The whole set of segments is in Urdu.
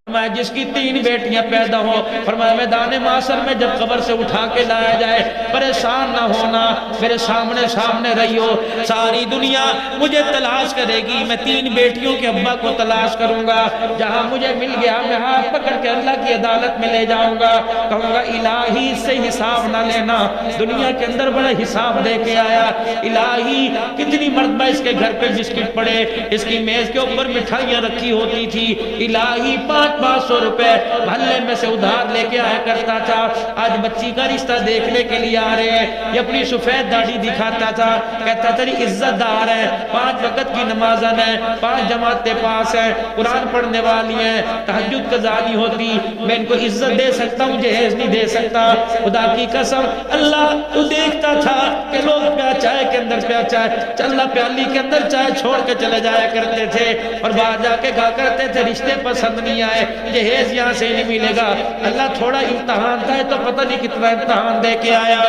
فرمایا جس کی 3 بیٹیاں پیدا ہو، فرمایا میدان معاشر میں جب قبر سے اٹھا کے لایا جائے پریشان نہ ہونا، میرے سامنے رہی ہو، ساری دنیا مجھے تلاش کرے گی، میں 3 بیٹیوں کے ابا کو تلاش کروں گا، جہاں مجھے مل گیا میں ہاتھ پکڑ کے اللہ کی عدالت میں لے جاؤں گا، کہوں گا الہی اس سے حساب نہ لینا، دنیا کے اندر بڑا حساب دے کے آیا، الہی کتنی مرتبہ اس کے گھر پہ بسکٹ پڑے، اس کی میز کے اوپر مٹھائیاں رکھی ہوتی تھی، الہی 500 روپے محلے میں سے ادھار لے کے آیا کرتا تھا، آج بچی کا رشتہ دیکھنے کے لیے آ رہے ہیں، یہ اپنی سفید داڑھی دکھاتا تھا، کہتا تھا عزت دار ہے، 5 وقت کی نمازن ہے، 5 جماعتیں پاس ہیں، قرآن پڑھنے والی ہیں، تہجد قضا نہیں ہوتی، میں ان کو عزت دے سکتا ہوں، جہیز نہیں دے سکتا، خدا کی قسم اللہ تو دیکھتا تھا کہ لوگ پیا چائے کے اندر پیا چائے چلنا پیالی کے اندر چائے چھوڑ کے چلے جایا کرتے تھے، اور باہر جا کے کہا کرتے تھے رشتے پسند نہیں آئے، جہیز یہاں سے نہیں ملے گا، اللہ تھوڑا امتحان تھا تو پتہ نہیں کتنا امتحان دے کے آیا،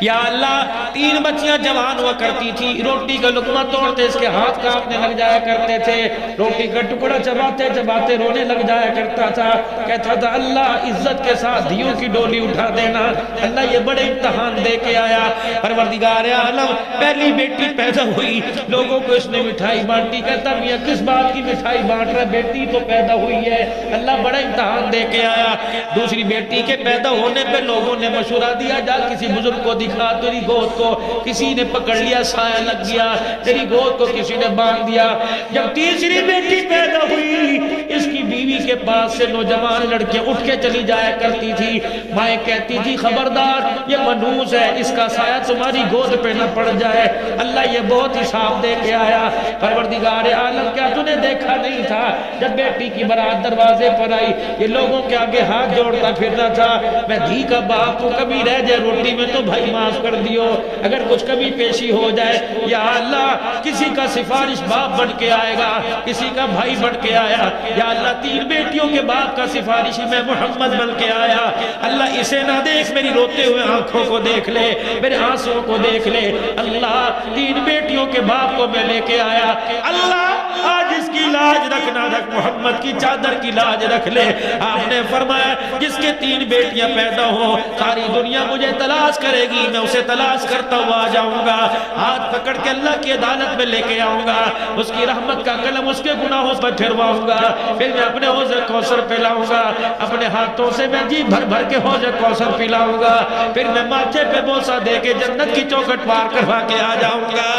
یا اللہ 3 بچیاں جوان ہوا کرتی تھی، روٹی کا لقمہ توڑتے اس کے ہاتھ کانپنے لگ جایا کرتے تھے، روٹی کا ٹکڑا چباتے چباتے رونے لگ جایا کرتا تھا، کہتا تھا اللہ عزت کے ساتھ دیوں کی ڈولی اٹھا دینا، اللہ یہ بڑے امتحان دے کے آیا، پروردگار عالم پہلی بیٹی پیدا ہوئی، لوگوں کو اس نے مٹھائی بانٹی، کہتا میاں کس بات کی مٹھائی بانٹ رہا ہے، بیٹی تو پیدا ہوئی ہے، اللہ بڑا امتحان دے کے آیا، دوسری بیٹی کے پیدا ہونے پہ لوگوں نے مشورہ دیا جا کسی بزرگ کو دکھا تیری گود کو، کسی نے پکڑ لیا سایہ لگ گیا، تیری گود کو کسی نے باندھ دیا، جب تیسری بیٹی پیدا ہوئی اس کی بیوی کے پاس سے نوجوان لڑکیاں اٹھ کے چلی جایا کرتی تھی، مائیں کہتی تھی خبردار یہ منحوس ہے، اس کا سایہ تمہاری گود پہ نہ پڑ جائے، اللہ یہ بہت حساب دے کے آیا، پروردگار عالم کیا تو نے دیکھا نہیں تھا جب بیٹی کی برات دروازے پر آئی یہ لوگوں کے آگے ہاتھ جوڑتا پھرنا تھا، میں دھی کا باپ ہوں، کبھی رہ جائے روٹی میں تو بھائی معاف کر دیو، اگر کچھ کبھی پیشی ہو جائے، یا اللہ کسی کا سفارش باپ بن کے آئے گا، کسی کا بھائی بن کے آیا، یا اللہ 3 بیٹیوں کے باپ کا سفارشی میں محمد بن کے آیا، اللہ اسے نہ دیکھ میری روتے ہوئے آنکھوں کو دیکھ لے، میرے آنسوں کو دیکھ لے، اللہ 3 بیٹیوں کے باپ کو میں لے کے آیا، اللہ آج اس کی لاج رکھنا رکھ، محمد کی چادر کی لاج رکھ لے، آپ نے فرمایا جس کے 3 بیٹیاں پیدا ہوں ساری دنیا مجھے تلاش کرے گی، میں اسے تلاش کرتا ہوا آ جاؤں گا، ہاتھ پکڑ کے اللہ کی عدالت میں لے کے آؤں گا، اس کی رحمت کا قلم اس کے گناہوں پر پھرواؤں گا، پھر میں اپنے حوض کوثر پلاؤں گا، اپنے ہاتھوں سے میں جی بھر بھر کے حوض کوثر پلاؤں گا، پھر میں ماتھے پہ بوسہ دے کے جنت کی چوکھٹ پار کروا کے آ جاؤں گا،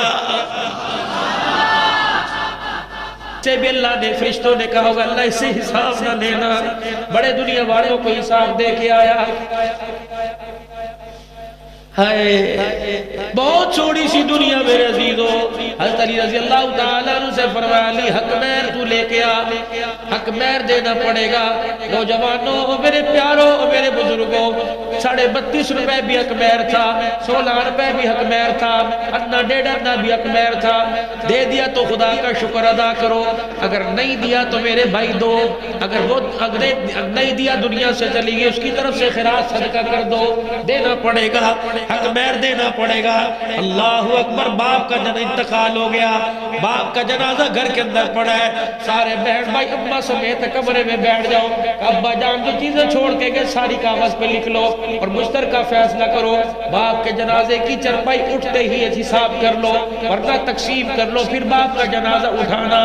سے بھی اللہ نے فرشتوں نے کہا ہوگا اللہ اس سے حساب نہ لینا، بڑے دنیا والوں کو حساب دے کے آیا، بہت چھوڑی سی دنیا میرے عزیزو، حضرت علی رضی اللہ تعالیٰ عنہ سے فرمایا علی حق مہر تو لے کے آ، حق مہر دینا پڑے گا، نوجوانوں میرے پیاروں میرے بزرگوں، 32.5 روپے بھی حق مہر تھا، 16 روپے بھی حق مہر تھا، انا 1.5 انا بھی حق مہر تھا، دے دیا تو خدا کا شکر ادا کرو، اگر نہیں دیا تو میرے بھائی دو، اگر وہ نہیں دیا دنیا سے چلی گئی اس کی طرف سے خیرات صدقہ کر دو، دینا پڑے گا، حق مہر دینا پڑے گا، اللہ اکبر، باپ کا انتقال ہو گیا، باپ کا جنازہ گھر کے اندر پڑا ہے، سارے بہن بھائی ابا سمیت کمرے میں بیٹھ جاؤ، ابا جان جو چیزیں چھوڑ کے گئے ساری کاغذ پہ لکھ لو اور مشترکہ فیصلہ کرو، باپ کے جنازے کی چرپائی اٹھتے ہی حساب کر لو ورنہ تقسیم کر لو، پھر باپ کا جنازہ اٹھانا،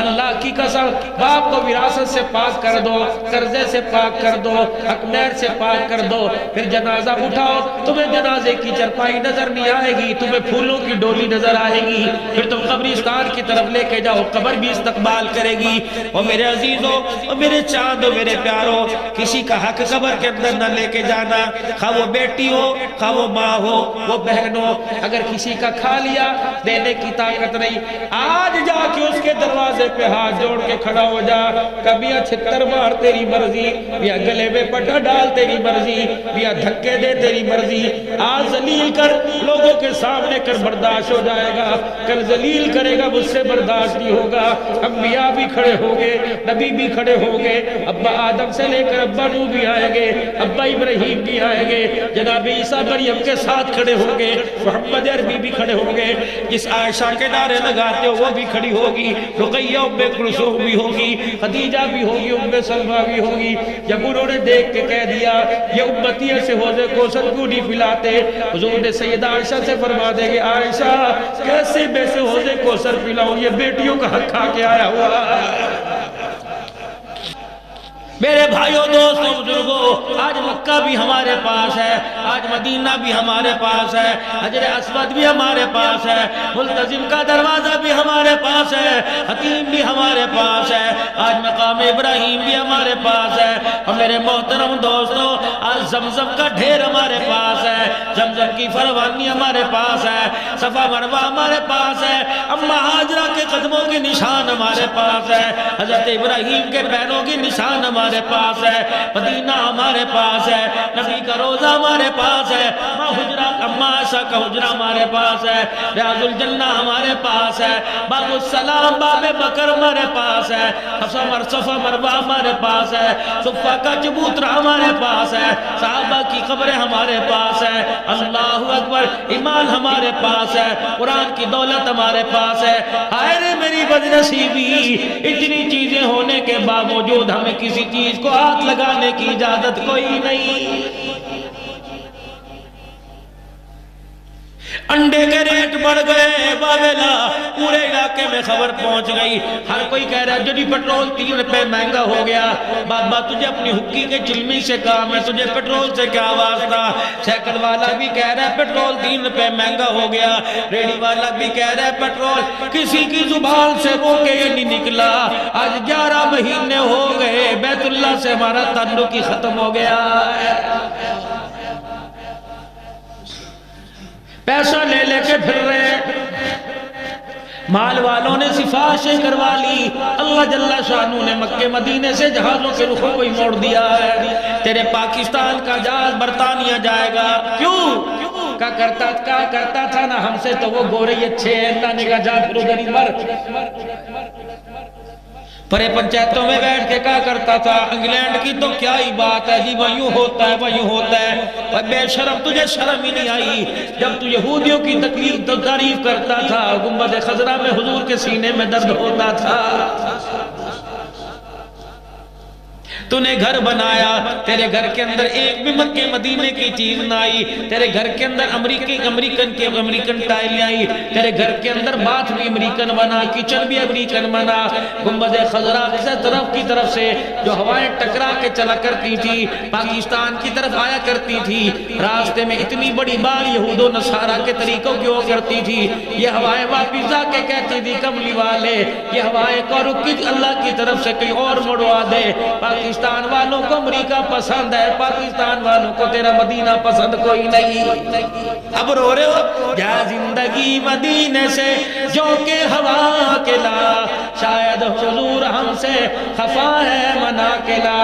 اللہ کی قسم باپ کو وراثت سے پاک کر دو، قرضے سے پاک کر دو، حق مہر سے پاک کر دو، پھر جنازہ اٹھاؤ، تمہیں جنازے کی چرپائی نظر نہیں آئے گی، تمہیں پھولوں کی ڈولی نظر آئے گی، پھر تم قبرستان کی طرف لے کے جاؤ، قبر بھی استقبال کرے گی، اور میرے عزیزوں اور میرے چاندوں میرے پیاروں، کسی کا حق قبر کے اندر نہ لے کے جانا، خواہ وہ بیٹی ہو خواہ وہ ماں ہو وہ بہن ہو، اگر کسی کا کھا لیا دینے کی طاقت نہیں، آج جا کے اس کے دروازے پہ ہاتھ جوڑ کے کھڑا ہو جا، کبھی چھتر مار تیری مرضی، یا گلے میں پٹا ڈال تیری مرضی، یا دھکے دے تیری مرضی، آج ذلیل کر لوگوں کے سامنے کر برداشت ہو جائے گا، کل ذلیل کرے گا مجھ سے برداشت نہیں ہوگا، انبیاء بھی کھڑے ہوگے نبی بھی کھڑے ہوگے، ابا آدم سے لے کر ابا نوح بھی آئیں گے، ابا ابراہیم بھی نہیں آئیں گے. جناب عیسیٰ مریم کے ساتھ کھڑے ہوں گے, محمد عربی بھی کھڑے ہوں گے, جس عائشہ کے نعرے لگاتے ہو وہ بھی کھڑی ہوگی, رقیہ ام کلثوم بھی ہوگی, خدیجہ بھی ہوگی, ام سلمہ بھی ہوگی. جب انہوں نے دیکھ کے کہہ دیا یہ امتی سے حوض کوثر کیوں نہیں پلاتے, حضور نے سیدہ عائشہ سے فرما دیں گے عائشہ کیسے میں سے حوض کوثر پلاؤں, یہ بیٹیوں کا حق کھا کے آیا ہوا. میرے بھائیوں دوستوں بزرگوں, آج مکہ بھی ہمارے پاس ہے, آج مدینہ بھی ہمارے پاس ہے, حجر اسود بھی ہمارے پاس ہے, ملتزم کا دروازہ بھی ہمارے پاس ہے, حتیم بھی ہمارے پاس ہے, آج مقام ابراہیم بھی ہمارے پاس ہے. اور میرے محترم دوستوں, آج زمزم کا ڈھیر ہمارے پاس ہے, زمزم کی فروانی ہمارے پاس ہے, صفا مروہ ہمارے پاس ہے, اماں ہاجرہ کے قدموں کے نشان ہمارے پاس ہے, حضرت ابراہیم کے پیروں کے نشان ہمارے پاس ہے, مدینہ ہمارے پاس ہے, نبی کا روزہ ہمارے پاس ہے, ماں حجرہ اماں عائشہ کا حجرہ ہمارے پاس ہے, ریاض الجنہ ہمارے پاس ہے, باب السلام باب بکر ہمارے پاس ہے, صفا مروہ ہمارے پاس ہے, صفہ کا چبوترا ہمارے پاس ہے, صحابہ کی قبریں ہمارے پاس ہے, اللہ اکبر, ایمان ہمارے پاس ہے, قرآن کی دولت ہمارے پاس ہے. ہائے رے میری بدنصیبی, اتنی چیزیں ہونے کے باوجود ہمیں کسی چیز کو ہاتھ لگانے کی اجازت کوئی نہیں. انڈے کے ریٹ بڑھ گئے باویلا, پورے علاقے میں خبر پہنچ گئی, ہر کوئی کہہ رہا ہے جدی پیٹرول 3 روپے مہنگا ہو گیا. بابا تجھے اپنی حکی کے چلمی سے کام ہے, تجھے پیٹرول سے کیا واسطہ. سیکل والا بھی کہہ رہا ہے پیٹرول 3 روپے مہنگا ہو گیا, ریڈی والا بھی کہہ رہا ہے پیٹرول, کسی کی زبان سے وہ کہ یہ نہیں نکلا. آج 11 مہینے ہو گئے, بیت اللہ سے ہمارا تعلق ہی ختم ہو گیا ہے. پیسہ لے لے کے پھر رہے, مال والوں نے سفارشیں کروا لی, اللہ جل شانہ نے مکہ مدینے سے جہازوں کے رخوں کو ہی موڑ دیا ہے. تیرے پاکستان کا جہاز برطانیہ جائے گا, کیوں کیا کرتا تھا نا ہم سے, تو وہ گورے اچھے ہیں, اللہ نے کہا جا پھر ادھر ہی مر. پرے پنچایتوں میں بیٹھ کے کہا کرتا تھا انگلینڈ کی تو کیا ہی بات ہے جی, وہ یوں ہوتا ہے وہ یوں ہوتا ہے. اور بے شرم, تجھے شرم ہی نہیں آئی جب تو یہودیوں کی تکلیف تو تعریف کرتا تھا, گنبد خضرا میں حضور کے سینے میں درد ہوتا تھا. تو نے گھر بنایا, تیرے گھر کے اندر ایک بھی مکہ مدینے کی چیز نہ آئی, تیرے گھر کے اندر امریکن ٹائل آئی, تیرے گھر کے اندر باتھ بھی امریکن بنا, کچن بھی امریکن بنا. گنبد خضرا سے طرف کی طرف سے جو ہوائیں ٹکرا کے چلا کرتی تھی, پاکستان کی طرف آیا کرتی تھی, راستے میں اتنی بڑی بار یہود و نصارہ کے طریقوں کی ہو کرتی تھی. یہ ہوائیں واپس آ کے کہتی تھی کملی والے یہ ہوائیں کو رکی اللہ کی طرف سے کہیں اور مڑوا دے. پاکستان والوں کو امریکہ پسند ہے, پاکستان والوں کو تیرا مدینہ پسند کوئی نہیں. اب رو رہے ہو, جا زندگی مدینے سے جو کہ ہوا کے لا, شاید حضور ہم سے خفا ہے منا کے لا.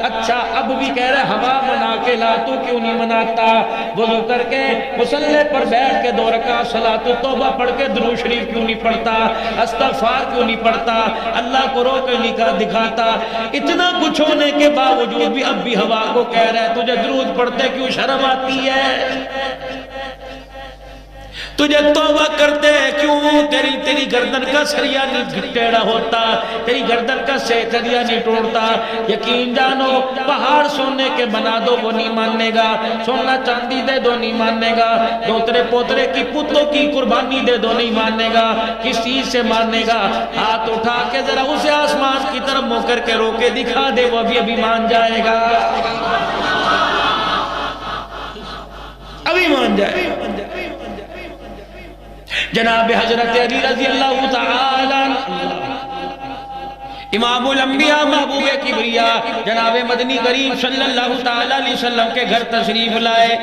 اچھا اب بھی کہہ رہے ہوا منا کے لا, تو کیوں نہیں مناتا؟ وضو کر کے مصلی پر بیٹھ کے 2 رکعت صلاۃ التوبہ پڑھ کے درود شریف کیوں نہیں پڑھتا, استغفار کیوں نہیں پڑھتا, اللہ کو رو کے دکھاتا. اتنا کچھ ہونے کے باوجود بھی اب بھی ہوا کو کہہ رہا ہے تجھے درود پڑھتے کیوں شرم آتی ہے, تجھے توبہ کرتے کیوں, تیری گردن کا سریا نہیں ٹیڑھا ہوتا, تیری گردن کا سریا نہیں ٹوڑتا. یقین جانو پہاڑ سونے کے بنا دو وہ نہیں ماننے گا, سونا چاندی دے دو نہیں ماننے گا, دوترے پوترے کی پتوں کی قربانی دے دو نہیں ماننے گا, کس چیز سے ماننے گا؟ ہاتھ اٹھا کے ذرا اسے آسمان کی طرف منہ کر کے رو کے دکھا دے, وہ ابھی مان جائے گا, ابھی مان جائے گا. جناب حضرت علی رضی اللہ تعالی امام الانبیاء محبوب کبریا جناب مدنی کریم صلی اللہ تعالی علیہ وسلم کے گھر تشریف لائے.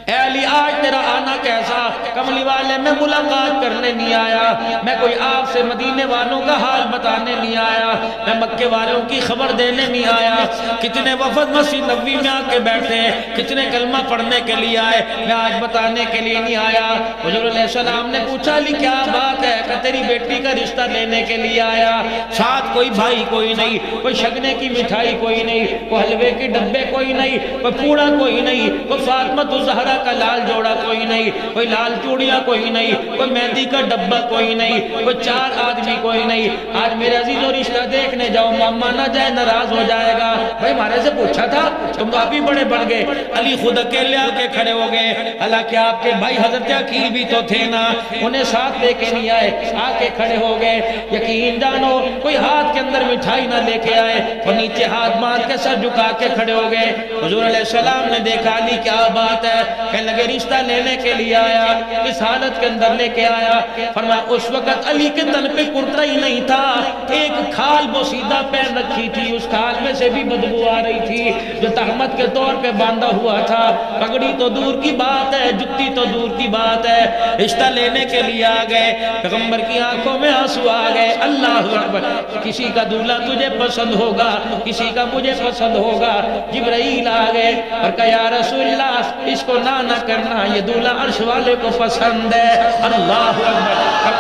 اے علی آج تیرا آنا کیسا؟ کملی والے میں ملاقات کرنے نہیں آیا, میں کوئی آپ سے مدینے والوں کا حال بتانے نہیں آیا, میں مکے والوں کی خبر دینے نہیں آیا. کتنے وفد مسجد نبوی میں آ کے بیٹھے, کتنے کلمہ پڑھنے کے لیے آئے, میں آج بتانے کے لیے نہیں آیا. حضور علیہ السلام نے پوچھا علی کیا بات ہے؟ کہ تیری بیٹی کا رشتہ لینے کے لیے آیا. ساتھ کوئی بھائی کوئی نہیں، کوئی شگنے کی مٹھائی کوئی نہیں، کوئی حلوے کے ڈبے کوئی نہیں، کوئی پوڑا کوئی نہیں، کوئی فاطمہ الزہرا کا لال جوڑا کوئی نہیں، کوئی لال چوڑیاں کوئی نہیں، کوئی مہندی کا ڈبہ کوئی نہیں، کوئی 4 آدمی کوئی نہیں۔ آج میرے عزیزو رشتہ دیکھنے جاؤ، ماما نہ جائے ناراض ہو جائے گا، بھائی ہمارے سے پوچھا تھا، تم تو آپ ہی بڑے بڑھ گئے۔ علی خود اکیلے آ کے کھڑے ہو گئے، حالانکہ آپ کے بھائی حضرت عقیل بھی تو تھے نا، انہیں ساتھ لے کے نہیں آئے، آ کے کھڑے ہو گئے۔ یقین جانو کوئی ہاتھ کے اندر مٹھائی نہ لے کے آئے، اور نیچے ہاتھ باندھ کے سر جھکا کے کھڑے ہو گئے۔ حضور علیہ السلام نے دیکھا علی کیا بات ہے، کہنے لگے رشتہ لینے کے لیے آیا، اس حالت کے اندر لے کے آیا۔ فرمایا اس وقت علی کے تن پہ کرتا ہی نہیں تھا، ایک کھال بوسیدہ پہن رکھی تھی، اس کھال میں سے بھی بدبو آ رہی تھی جو تہمت کے طور پہ باندھا ہوا تھا۔ پگڑی تو دور کی بات ہے، جتی تو دور کی بات ہے، رشتہ لینے کے لیے آ گئے۔ پیغمبر کی آنکھوں میں آنسو آ گئے۔ اللہ اکبر، کسی کا دولہا تجھے پسند ہوگا، کسی کا مجھے پسند ہوگا۔ جبرائیل آ گئے اور کہا یا رسول اللہ اس کو نہ کرنا، یہ دولہا عرش والے کو پسند ہے۔ اللہ اکبر،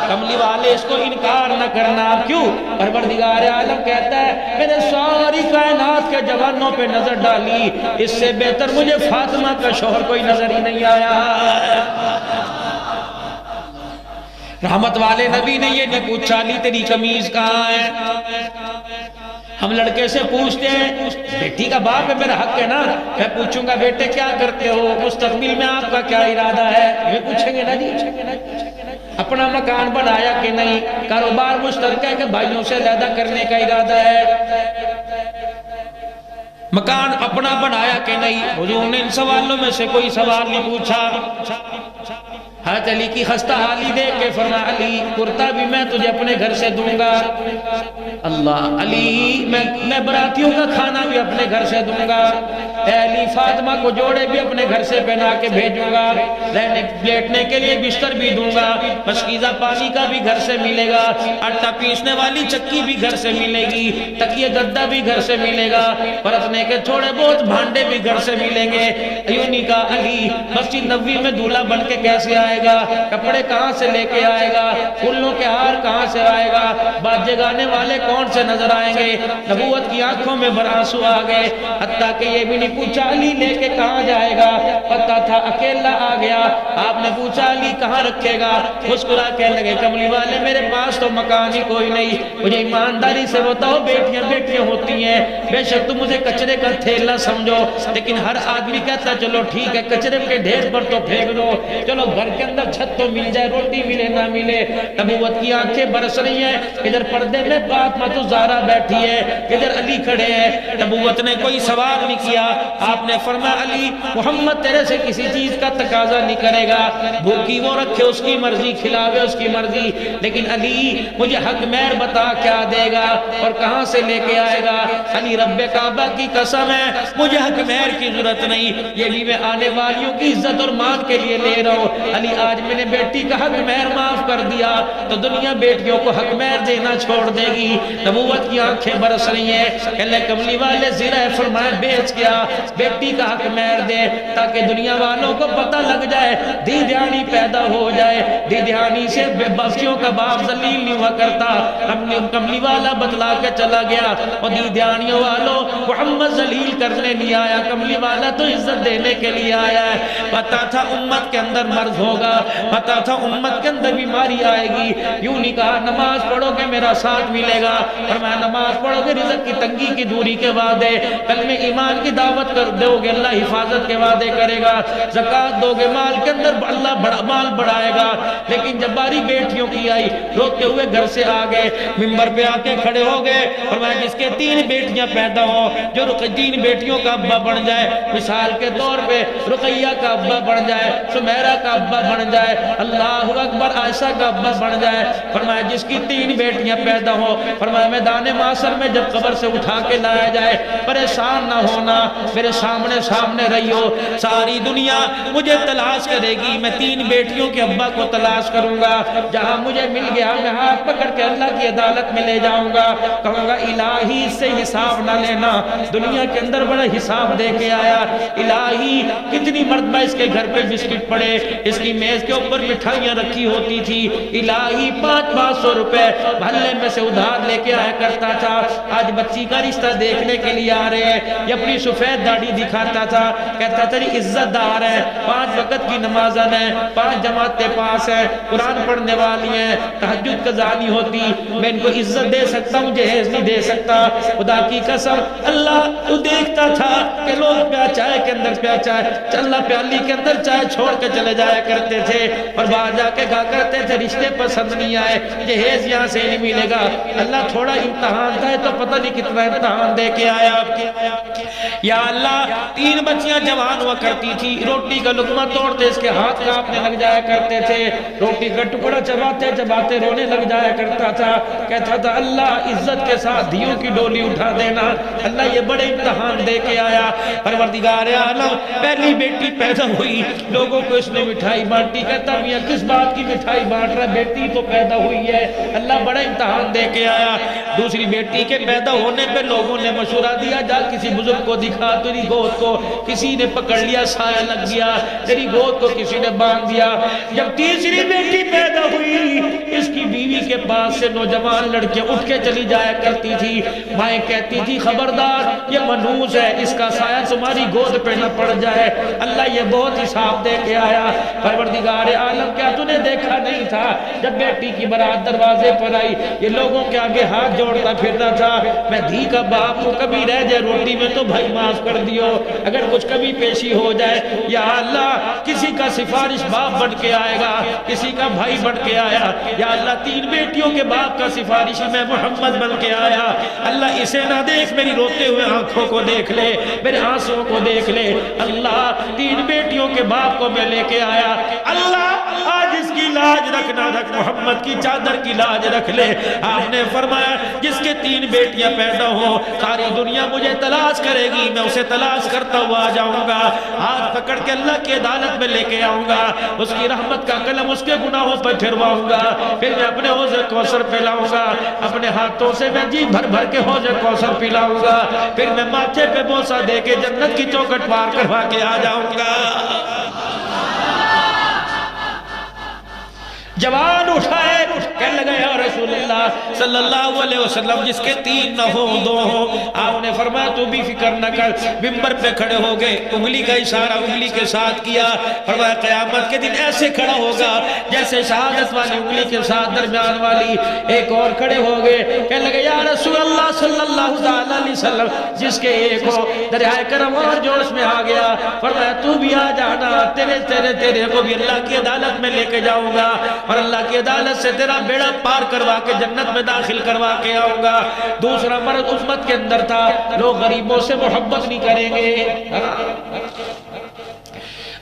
کملی والے اس کو انکار نہ کرنا۔ کیوں؟ پروردگار عالم کہتا ہے میں نے ساری کائنات کے جوانوں پہ نظر ڈالی، اس سے بہتر مجھے فاطمہ کا شوہر کوئی نظر ہی نہیں آیا۔ رحمت والے نبی نے یہ نہیں پوچھا علی تیری قمیض کہاں ہے؟ ہم لڑکے سے پوچھتے ہیں، بیٹی کا باپ ہے میرا حق ہے نا، میں پوچھوں گا بیٹے کیا کرتے ہو، مستقبل میں آپ کا کیا ارادہ ہے، یہ پوچھیں گے نا جی۔ اپنا مکان بنایا کہ نہیں، کاروبار مشترکہ ہے کہ بھائیوں سے علیحدہ کرنے کا ارادہ ہے، مکان اپنا بنایا کہ نہیں۔ حضور نے ان سوالوں میں سے کوئی سوال نہیں پوچھا۔ حضرت علی کی خستہ حالی دیکھ کے فرمایا علی کرتا بھی میں تجھے اپنے گھر سے دوں گا۔ اللہ علی میں براتیوں کا کھانا بھی اپنے گھر سے دوں گا۔ اے علی فاطمہ کو جوڑے بھی اپنے گھر سے پہنا کے بھیجوں گا، لیٹنے کے لیے بستر بھی دوں گا، مشکیزہ پانی کا بھی گھر سے ملے گا، آٹا پیسنے والی چکی بھی گھر سے ملے گی، تکیے گدا بھی گھر سے ملے گا، پرتنے کے تھوڑے بہت بھانڈے بھی گھر سے ملیں گے۔ یوں نہیں کہا علی مسجد نبوی میں دولہا بن کے کیسے آئے گا، کپڑے کہاں سے لے کے آئے گا، پھولوں کے ہار کہاں سے آئے گا، باجے گانے والے کون سے نظر آئیں گے۔ نبوت کی آنکھوں میں برآنسو آ گئے، حتیٰ کہ یہ بھی نہیں پوچھا علی لے کے کہاں جائے گا، پتہ تھا اکیلا آ گیا۔ آپ نے پوچھا علی کہاں رکھے گا، مسکرا کہنے لگے کملی والے میرے پاس تو مکان ہی کوئی نہیں، مجھے ایمانداری سے بتاؤ بیٹیاں بیٹیاں ہوتی ہیں، بے شک تم مجھے کچرے کا تھیلا سمجھو، لیکن ہر آدمی کہتا چلو ٹھیک ہے کچرے کے ڈھیر پر تو پھینک دو، چلو گھر کے اندر چھت تو مل جائے، روٹی ملے نہ ملے۔ نبوت کی آنکھیں برس رہی ہیں، ادھر پردے میں فاطمہ الزہرا بیٹھی ہے، ادھر علی کھڑے ہیں۔ نبوت نے کوئی سوال نہیں کیا، آپ نے فرمایا علی محمد تیرے سے کسی چیز کا تقاضا نہیں کرے گا، بھوکی وہ رکھے اس کی مرضی، کھلاوے اس کی مرضی، لیکن علی مجھے حق مہر بتا کیا دے گا اور کہاں سے لے کے آئے گا۔ علی رب کعبہ کی قسم ہے مجھے حق مہر کی ضرورت نہیں، یہ بھی میں آنے والیوں کی عزت اور مان کے لیے لے رہا ہوں۔ علی آج میں نے بیٹی کا حق مہر معاف کر دیا تو دنیا بیٹیوں کو حق مہر دینا چھوڑ دے گی۔ نبوت کی آنکھیں برس رہی ہیں، کہنے کملی والے زرہ فرمائے بیچ کیا بیٹی کا حق مہر دے تاکہ دنیا والوں کو پتہ لگ جائے، دی دھیانی پیدا ہو جائے، دی دھیانی سے بچیوں کا باپ ذلیل نہیں ہوا کرتا۔ کملی والا بتلا کے چلا گیا اور دی دھیانیوں والوں محمد ذلیل کرنے نہیں آیا، کملی والا تو عزت دینے کے لیے آیا ہے۔ پتا تھا امت کے اندر مرض ہوگا، پتا تھا امت کے اندر بیماری آئے گی، یوں نہیں کہا نماز پڑھو گے میرا ساتھ ملے گا، فرمایا نماز پڑھو گے رزق کی تنگی کی دوری کے وعدے، کلمہ ایمان کی دعوت کر دو گے اللہ حفاظت کے وعدے کرے گا، زکوٰۃ دو گے مال کے اندر اللہ بڑا مال بڑھائے گا۔ لیکن جب باری بیٹیوں کی آئی روتے ہوئے گھر سے آ گئے، منبر پہ آ کے کھڑے ہو گئے، فرمایا جس کے 3 بیٹیاں پیدا ہوں جو 3 بیٹیوں کا ابا بن جائے، مثال کے طور پہ رقیہ کا ابا بن جائے، سمیرہ کا ابا بن جائے، اللہ اکبر عائشہ کا ابا بن جائے، فرمایا جس کی 3 بیٹیاں پیدا ہوں، فرمایا میدان محشر میں جب قبر سے اٹھا کے لایا جائے پریشان نہ ہونا، میرے سامنے سامنے رہی ہو، ساری دنیا مجھے تلاش کرے گی، میں 3 بیٹیوں کے ابا کو تلاش کروں گا، جہاں مجھے مل گیا میں ہاتھ پکڑ کے اللہ کی عدالت میں لے جاؤں گا، کہوں گا الہی اس سے حساب نہ لینا، دنیا کے اندر بڑا حساب دے کے آیا، الہی کتنی مرتبہ اس کے گھر پہ بسکٹ پڑے، اس کی میز کے اوپر مٹھائیاں رکھی ہوتی تھی، الہی 500 روپے بھلے میں سے ادھار لے کے آیا کرتا تھا، آج بچی کا رشتہ دیکھنے کے لیے آ رہے ہیں، یہ اپنی سفید داڑھی دکھاتا تھا، کہتا تیری عزت دار ہے، 5 وقت کی نمازن ہے، 5 جماعتیں پاس ہیں، قرآن پڑھنے والی ہیں، تہجد قضا نہیں ہوتی، میں ان کو عزت دے سکتا ہوں، جہیز نہیں دے سکتا، خدا کی قسم اللہ تو دیکھتا تھا کہ لوگ پیا چائے کے اندر پیا چائے چلنا پیالی کے اندر چائے چھوڑ کے چلے جایا کرتے تھے، اور باہر جا کے کہا کرتے تھے رشتے پسند نہیں آئے، جہیز یہاں سے نہیں ملے گا، اللہ تھوڑا امتحان تھا تو پتہ نہیں کتنا امتحان دے کے آیا، یا اللہ 3 بچیاں جوان ہوا کرتی تھی، روٹی کا لقمہ توڑتے اس کے ہاتھ کانپنے لگ جایا کرتے تھے، روٹی کا ٹکڑا چباتے چباتے رونے لگ جایا کرتا تھا، کہتا تھا اللہ عزت کے ساتھ دھیوں کی ڈولی اٹھا دینا، اللہ یہ بڑے امتحان دے کے آیا، پروردگار عالم پہلی بیٹی پیدا ہوئی، لوگوں کو اس نے مٹھائی بانٹی، کہتا میاں کس بات کی مٹھائی بانٹ رہا، بیٹی تو پیدا ہوئی ہے، اللہ بڑا امتحان دے کے آیا، دوسری بیٹی کے پیدا ہونے پہ لوگوں نے مشورہ دیا جا کسی بزرگ کو دکھا، تیری گود کو کسی نے پکڑ لیا، سایہ لگ گیا، تیری گود کو کسی نے باندھ دیا، جب تیسری بیٹی پیدا ہوئی اس کی بیوی کے پاس سے نوجوان لڑکیاں اٹھ کے چلی جایا کرتی تھی، مائیں کہتی تھی خبردار یہ منحوس ہے، اس کا سایہ تمہاری گود پہ نہ پڑ جائے، اللہ یہ بہت حساب دے کے آیا، پروردگار عالم کیا تو نے دیکھا نہیں تھا جب بیٹی کی برات دروازے پر آئی یہ لوگوں کے آگے ہاتھ جوڑتا پھرتا تھا، میں دھی کا باپ ہوں، کبھی رہ جائے روٹی میں تو بھائی معاف کر دیو، اگر کچھ کمی پیشی ہو جائے، یا اللہ کسی کا سفارش باپ بن کے آئے گا، کسی کا بھائی بن کے آیا، یا اللہ 3 بیٹیوں کے باپ کا سفارشی میں محمد بن کے آیا، اللہ اسے نہ دیکھ میری روتے ہوئے آنکھوں کو دیکھ لے، میرے آنسوں کو دیکھ لے، اللہ 3 بیٹیوں کے باپ کو میں لے کے آیا، اللہ آج اس کی لاج رکھنا رکھ، محمد کی چادر کی لاج رکھ لے، آپ نے فرمایا جس کے 3 بیٹیاں پیدا ہوں ساری دنیا مجھے تلاش کرے گی، میں اسے تلاش کرتا ہوا آ جاؤں گا، ہاتھ پکڑ کے اللہ کی عدالت میں لے کے آؤں گا، اس کی رحمت کا قلم اس کے گناہوں پر پھرواؤں گا، پھر میں اپنے حوض کوثر پلاؤں گا، اپنے ہاتھوں سے میں جی بھر بھر کے حوض کوثر پلاؤں گا، پھر میں ماتھے پہ بوسہ دے کے جنت کی چوکھٹ پار کروا کے آ جاؤں گا۔ جوان اٹھائے کہنے لگا یا رسول اللہ صلی اللہ علیہ وسلم جس کے 3 نہ ہو 2 ہو، آپ نے فرمایا تو بھی فکر نہ کر، ممبر پہ کھڑے ہو گئے، انگلی کا اشارہ انگلی کے ساتھ کیا، فرمایا قیامت کے دن ایسے کھڑا ہوگا جیسے شہادت والی انگلی کے ساتھ درمیان والی، ایک اور کھڑے ہو گئے کہنے لگے یا رسول اللہ صلی اللہ علیہ وسلم جس کے ایک ہو، دریائے کرم اور جوش میں آ گیا، فرمایا تو بھی آ جانا، تیرے کو بھی اللہ کی عدالت میں لے کے جاؤں گا، اور اللہ کی عدالت سے تیرا بیڑا پار کروا کے جنت میں داخل کروا کے آؤں گا۔ دوسرا مرض امت کے اندر تھا، لوگ غریبوں سے محبت نہیں کریں گے،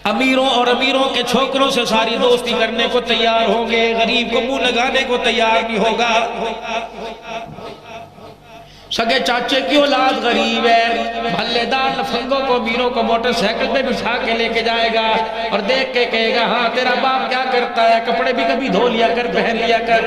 امیروں اور امیروں کے چھوکروں سے ساری دوستی کرنے کو تیار ہوں گے، غریب کو منہ لگانے کو تیار نہیں ہوگا۔ سگے چاچے کی اولاد غریب ہے، بھلے دار لفنگوں کو امیروں کو موٹر سائیکل پہ بٹھا کے لے کے جائے گا اور دیکھ کے کہے گا ہاں تیرا باپ کیا کرتا ہے، کپڑے بھی کبھی دھو لیا کر پہن لیا کر۔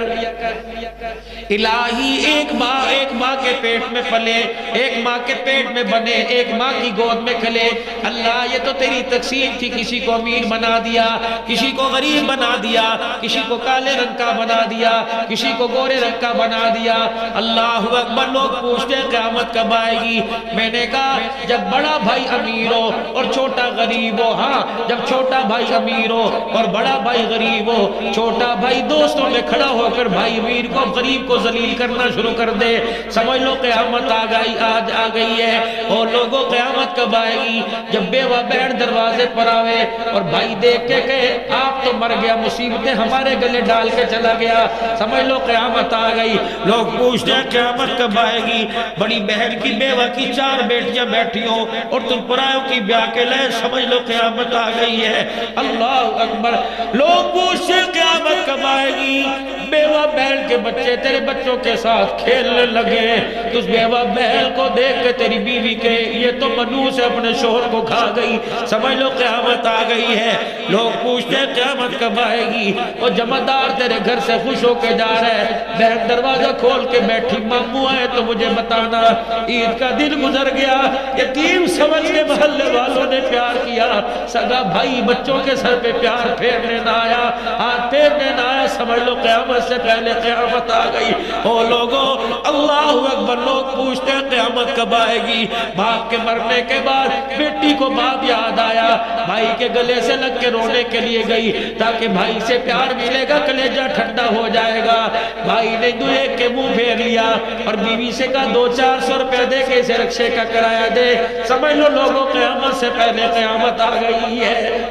الہی ایک ماں کے پیٹ میں پلے، ایک ماں کے پیٹ میں بنے، ایک ماں کی گود میں کھلے، اللہ یہ تو تیری تقسیم تھی، کسی کو امیر بنا دیا، کسی کو غریب بنا دیا، کسی کو کالے رنگ کا بنا دیا، کسی کو گورے رنگ کا بنا دیا۔ اللہ اکبر، لوگ پوچھتے ہیں قیامت کب آئے گی؟ میں نے کہا جب بڑا بھائی امیر ہو اور چھوٹا غریب ہو، ہاں جب چھوٹا بھائی امیر ہو اور بڑا بھائی غریب ہو، چھوٹا بھائی دوستوں میں کھڑا ہو کر بھائی امیر کو غریب کو ذلیل کرنا شروع کر دے، سمجھ لو قیامت آج آ گئی ہے۔ اور لوگوں قیامت کب آئے گی؟ جب بیوہ بہن دروازے پر آوے اور بھائی دیکھ کے کہے آپ تو مر گیا، مصیبتیں ہمارے گلے ڈال کے چلا گیا، سمجھ لو قیامت آ گئی۔ لوگ پوچھتے ہیں قیامت کب آئے گی؟ بڑی بہن کی بیوہ کی 4 بیٹیاں بیٹھی ہوں اور تم پرایوں کی بیاہ کے لئے، سمجھ لو قیامت آ گئی ہے۔ اللہ اکبر، لوگ پوچھتے ہیں قیامت کب آئے گی؟ بیوہ بیل کے بچے تیرے بچوں کے ساتھ کھیلنے لگے، تو اس بیوہ بیل کو دیکھ کے تیری بیوی کے یہ تو منو سے اپنے شوہر کو کھا گئی، سمجھ لو قیامت آ گئی ہے۔ لوگ پوچھتے ہیں قیامت کب آئے گی؟ وہ جمعدار تیرے گھر سے خوش ہو کے جا رہا ہے، بہن دروازہ کھول کے بیٹھی، ماموں آئے تو مجھے بتانا، عید کا دن گزر گیا، یتیم سمجھ کے محلے والوں نے پیار کیا، سگا بھائی بچوں کے سر پہ پیار پھیرنے نہ آیا، ہاتھ پھیرنے نہ آیا، سمجھ لو قیامت سے پہلے قیامت آ گئی۔ او لوگوں اللہ اکبر، لوگ پوچھتے ہیں قیامت کب آئے گی؟ باپ کے مرنے کے بعد بیٹی کو باپ یاد آیا، بھائی کے گلے سے لگ کے رونے کے لیے گئی تاکہ بھائی سے پیار ملے گا، کلیجہ ٹھنڈا ہو جائے گا۔ بھائی نے دوئے کے منہ پھیر لیا اور بیوی سے کہا 200-400 روپے دے کے اسے رکشے کا کرایہ دے۔ سمجھ لو لوگوں قیامت سے پہلے قیامت آ گئی ہے۔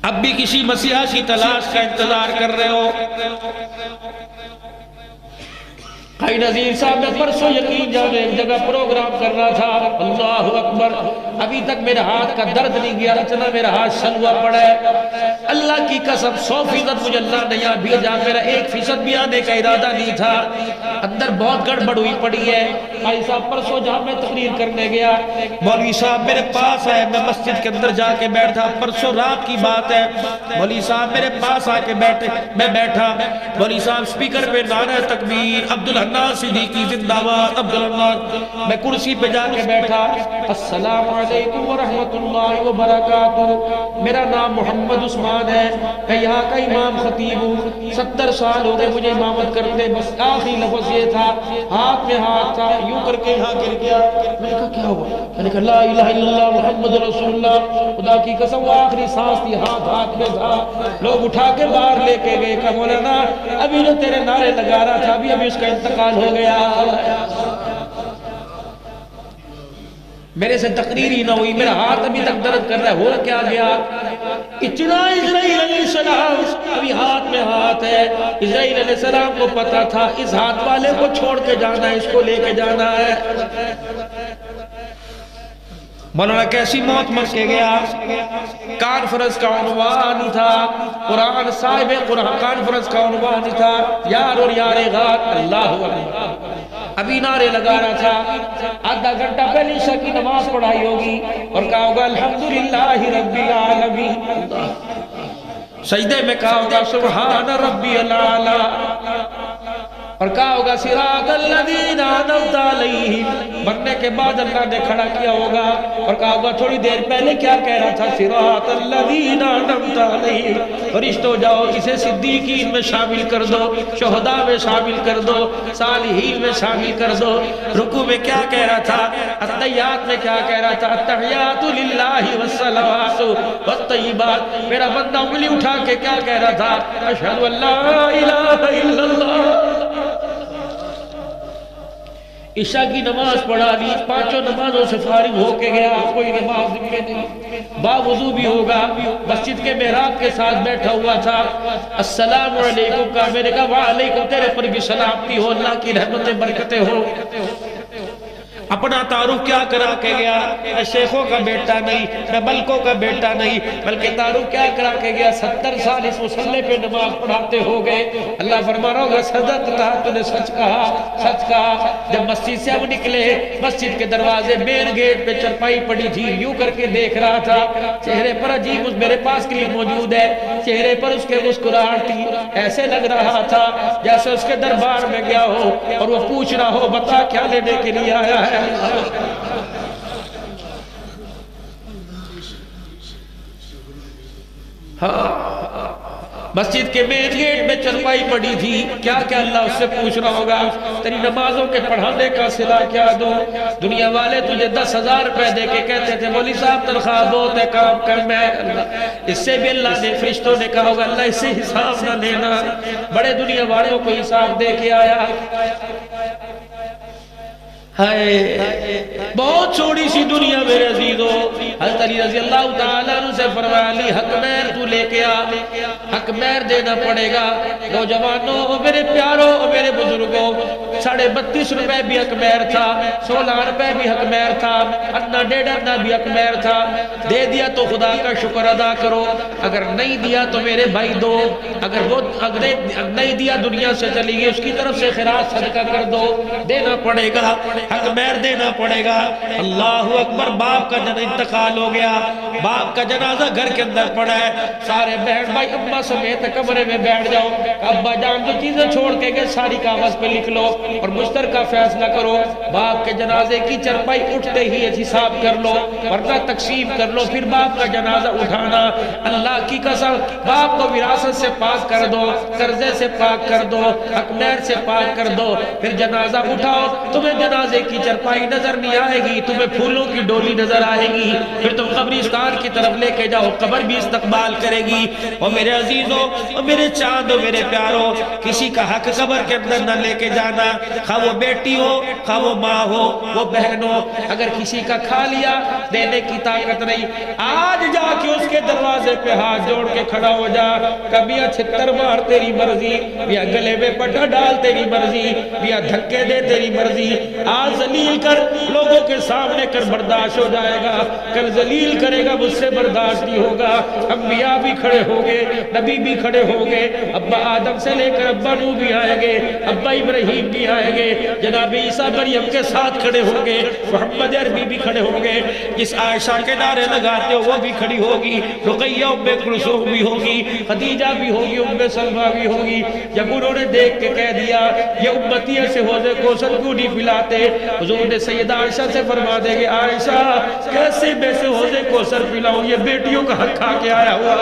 اب بھی کسی مسیحا کی تلاش کا انتظار کر رہے ہو؟ بھائی نذیر صاحب میں پرسوں یقین جانے ایک جگہ پروگرام کر رہا تھا، اللہ اکبر، ابھی تک میرے ہاتھ کا درد نہیں گیا، اتنا میرا ہاتھ شلوا پڑا ہے۔ اللہ کی قسم 100% مجھے اللہ نے یہاں بھیجا، میرا 1% بھی آنے کا ارادہ نہیں تھا، اندر بہت گڑبڑ ہوئی پڑی ہے۔ بھائی صاحب پرسوں جہاں میں تقریر کرنے گیا، مولوی صاحب میرے پاس آئے، میں مسجد کے اندر جا کے بیٹھا، پرسوں رات کی بات ہے، مولوی صاحب میرے پاس آ کے بیٹھے، میں بیٹھا، مولوی صاحب سپیکر پہ نعرہ تکبیر، عبدالحنان صدیقی زندہ باد، عبدالحنان، میں کرسی پہ جا کے بیٹھا، السلام علیکم ورحمت اللہ وبرکاتہ، میرا نام محمد عثمان ہے، میں یہاں کا امام خطیب ہوں، 70 سال ہو گئے مجھے امامت کرتے، بس آخری لفظ یہ تھا، ہاتھ میں ہاتھ تھا، یوں کر کے یہاں گر گیا۔ میں نے کہا کیا ہوا؟ میں نے کہا لا الہ الا اللہ محمد رسول اللہ، خدا کی قسم وہ آخری سانس تھی، ہاتھ میں تھا، لوگ اٹھا کے باہر لے کے گئے، کہ مولانا ابھی جو تیرے نعرے لگا رہا تھا ابھی اس کا انتقال ہو گیا۔ میرے سے تقریر ہی نہ ہوئی، میرا ہاتھ ابھی تک درد کر رہا ہے، ہو کیا گیا؟ اتنا اسرائیل علیہ السلام ابھی ہاتھ میں ہاتھ ہے، اسرائیل علیہ السلام کو پتا تھا اس ہاتھ والے کو چھوڑ کے جانا ہے، اس کو لے کے جانا ہے۔ مولانا کیسی موت مر کے گیا؟ کانفرنس کا عنوان تھا قرآن، صاحب قرآن کانفرنس کا عنوان تھا یار اور یار غار، اللہ اکبر، ابھی نعرے لگا رہا تھا، آدھا گھنٹہ پہلے عشاء کی نماز پڑھائی ہوگی اور کہا ہوگا الحمدللہ رب العالمین، سجدے میں کہا ہوگا سبحان ربی العالی، اور کہا ہوگا صراط الذین انعمت علیہم، مرنے کے بعد اللہ نے کھڑا کیا ہوگا اور کہا ہوگا تھوڑی دیر پہلے کیا کہہ رہا تھا، صراط الذین انعمت علیہم، رشتو جاؤ اسے صدیقین میں شامل کر دو، شہداء میں شامل کر دو، صالحین میں شامل کر دو۔ رکوع میں کیا کہہ رہا تھا، التحیات میں کیا کہہ رہا تھا، التحیات للہ والصلوات والطیبات، میرا بندہ انگلی اٹھا کے کیا کہہ رہا تھا، اشہد ان لا الہ الا اللہ۔ عشاء کی نماز پڑھا لی، پانچوں نمازوں سے فارغ ہو کے گیا، کوئی نماز ذمہ نہیں، باوضو بھی ہوگا، مسجد کے محراب کے ساتھ بیٹھا ہوا تھا، السلام علیکم کا، میں نے کہا وعلیکم، تیرے پر بھی سلامتی ہو، اللہ کی رحمتیں برکتیں ہو۔ اپنا تعارف کیا کرا کے گیا، میں شیخوں کا بیٹا نہیں، میں ملکوں کا بیٹا نہیں، بلکہ تعارف کیا کرا کے گیا، 70 سال اس مصلے پہ نماز پڑھاتے ہو گئے، اللہ فرما رہا ہوگا صدقتا، تو نے سچ کہا، سچ کہا۔ جب مسجد سے ہم نکلے، مسجد کے دروازے مین گیٹ پہ چرپائی پڑی تھی، یوں کر کے دیکھ رہا تھا، چہرے پر عجیب، میرے پاس کلپ موجود ہے، چہرے پر اس کے مسکراہٹ تھی، ایسے لگ رہا تھا جیسے اس کے دربار میں گیا ہو اور وہ پوچھ رہا ہو بتا کیا لینے کے لیے آیا ہے۔ مسجد کے مین گیٹ میں چرپائی پڑی تھی، کیا کیا اللہ اس سے پوچھ رہا ہوگا، تیری نمازوں کے پڑھانے کا صلہ کیا دوں؟ دنیا والے تجھے 10,000 روپے دے کے کہتے تھے مولوی صاحب تنخواہ بہت ہے، کام کر، میں اس سے بھی اللہ نے فرشتوں نے کہا ہوگا اللہ اس سے حساب نہ لینا، بڑے دنیا والوں کو حساب دے کے آیا۔ بہت چھوڑی سی دنیا میرے عزیزو، حضرت علی رضی اللہ تعالیٰ عنہ سے فرمایا علی حق مہر تو لے کے آ، حق مہر دینا پڑے گا۔ نوجوانوں، میرے پیاروں، میرے بزرگوں، 32.5 روپے بھی حق مہر تھا، 16 روپے بھی حق مہر تھا، انا 1.5 انا بھی حق مہر تھا. دے دیا تو خدا کا شکر ادا کرو، اگر نہیں دیا تو میرے بھائی دو، اگر وہ نہیں دیا دنیا سے چلی گئی، اس کی طرف سے خیرات صدقہ کر دو، دینا پڑے گا، حق مہر دینا پڑے گا. اللہ اکبر. باپ کا انتقال ہو گیا، باپ کا جنازہ گھر کے اندر پڑا ہے. سارے بہن بھائی ابا سمیت کمرے میں بیٹھ جاؤ. ابا جان جو چیزیں چھوڑ کے گئے ساری کاغذ پہ لکھ لو اور مشترکہ فیصلہ کرو. باپ کے جنازے کی چرپائی اٹھتے ہی حساب کر لو ورنہ تقسیم کر لو. پھر باپ کا جنازہ اٹھانا. اللہ کی قسم باپ کو وراثت سے پاک کر دو، قرضے سے پاک کر دو، حق مہر سے پاک کر دو. پھر جنازہ اٹھاؤ، تمہیں جنازے کی چرپائی نظر نہیں آئے گی، تمہیں پھولوں کی ڈولی نظر آئے گی. پھر تم قبرستان کی طرف لے کے جاؤ، قبر بھی استقبال کرے گی. اور میرے عزیزوں اور میرے چاندوں میرے پیاروں، کسی کا حق قبر کے اندر نہ لے کے جانا، خواہ وہ بیٹی ہو خواہ وہ ماں ہو وہ بہن ہو. اگر کسی کا کھا لیا دینے کی طاقت نہیں، آج جا کے اس کے دروازے پہ ہاتھ جوڑ کے کھڑا ہو جا. کبھی چھتر مار تیری مرضی، یا گلے میں پٹا ڈال تیری مرضی، یا دھکے دے تیری مرضی. آج ذلیل کر لوگوں کے سامنے کر برداشت ہو جائے گا، کل ذلیل کرے گا مجھ سے برداشت نہیں ہوگا. انبیاء بھی کھڑے ہوگے، نبی بھی کھڑے ہوگے، ابا آدم سے لے کر ابا نوح بھی آئیں گے، ابا ابراہیم بھی آئیں گے، جناب عیسیٰ مریم کے ساتھ کھڑے ہوگے، محمد عربی بھی کھڑے ہوگے، جس عائشہ کے نعرے لگاتے ہو وہ بھی کھڑی ہوگی، رقیہ ام کلثوم بھی ہوگی، خدیجہ بھی ہوگی، ام سلمہ بھی ہوگی. جب انہوں نے دیکھ کے کہہ دیا یہ امتی سے حوض کوثر کیوں نہیں پلاتے، حضور نے سیدہ عائشہ سے فرما دیں گے عائشہ کیسے میں سے حوض کوثر پلاؤں، یہ بیٹیوں کا حق کھا کے آیا ہوا.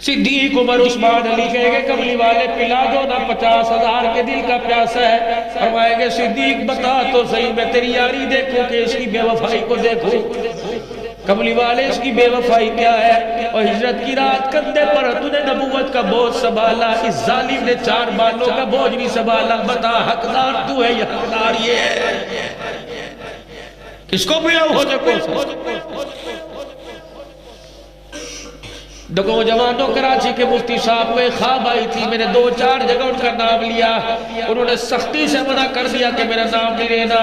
صدیق عمر عثمان علی کہے گے کملی والے پلا دو نا 50,000 کے دل کا پیاسا ہے. فرمائے گے صدیق بتا تو صحیح میں تیری یاری دیکھوں کہ اس کی بے وفائی کو دیکھوں. کملی والے اس کی بے وفائی کیا ہے؟ اور ہجرت کی رات کندھے پر تو نے نبوت کا بوجھ سنبھالا، اس ظالم نے 4 بالوں کا بوجھ نہیں سنبھالا. بتا حقدار تو ہے یا حقدار یہ ہے؟ کس کو پیا ہو جکو دکھو جوانوں. کراچی کے مفتی صاحب کو ایک خواب آئی تھی، میں نے 2-4 جگہ ان کا نام لیا، انہوں نے سختی سے منع کر دیا کہ میرا نام نہیں لینا.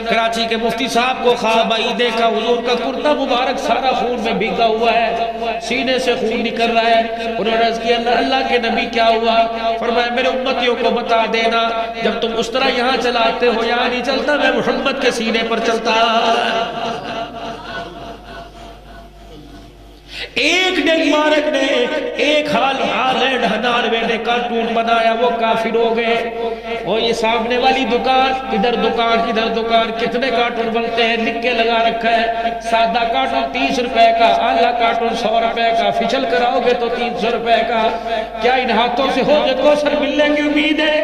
کراچی کے مفتی صاحب کو خواب آئی، دیکھا حضور کا کرتا مبارک سارا خون میں بھیگا ہوا ہے، سینے سے خون نکل رہا ہے. انہوں نے عرض کیا اللہ کے نبی کیا ہوا؟ فرمایا میرے امتیوں کو بتا دینا جب تم اس طرح یہاں چلاتے ہو یہاں نہیں چلتا، میں محمد کے سینے پر چلتا. ایک ڈنمارک نے ایک ہالینڈ ہناروے نے کارٹون بنایا، وہ کافر ہو گئے. اور یہ سامنے والی دکان ادھر دکان ادھر دکان، کتنے کارٹون بنتے ہیں لکھ کے لگا رکھا ہے. سادہ کارٹون 30 روپے کا، اعلیٰ کارٹون 100 روپے کا، فچل کراؤ گے تو 300 روپے کا. کیا ان ہاتھوں سے حوض کوثر ملنے کی امید ہے؟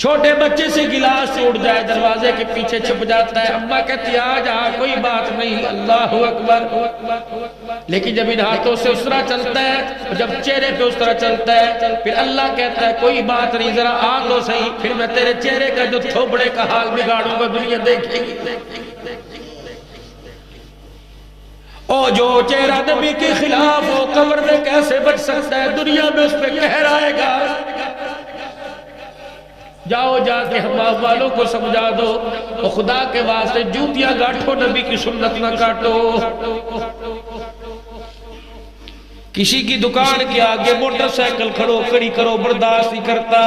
چھوٹے بچے سے گلاس اڑ جائے دروازے کے پیچھے چھپ جاتا ہے، اماں کہتی آج کوئی بات نہیں، اللہ اکبر. لیکن جب ان ہاتھوں سے اس طرح چلتا ہے، جب چہرے پہ اس طرح چلتا ہے، پھر اللہ کہتا ہے کوئی بات نہیں ذرا آ تو صحیح، پھر میں تیرے چہرے کا جو تھوبڑے کا حال بگاڑوں گا دنیا دیکھے گی. اور جو چہرہ نبی کے خلاف ہو قبر میں کیسے بچ سکتا ہے؟ دنیا میں اس پہ قہر آئے گا. جاؤ جا کے ہم والوں کو سمجھا دو، اور خدا کے واسطے جوتیاں گاٹھو، نبی کی سنت نہ کاٹو. کسی کی دکان کے آگے موٹر سائیکل کھڑی کرو، برداشت نہیں کرتا.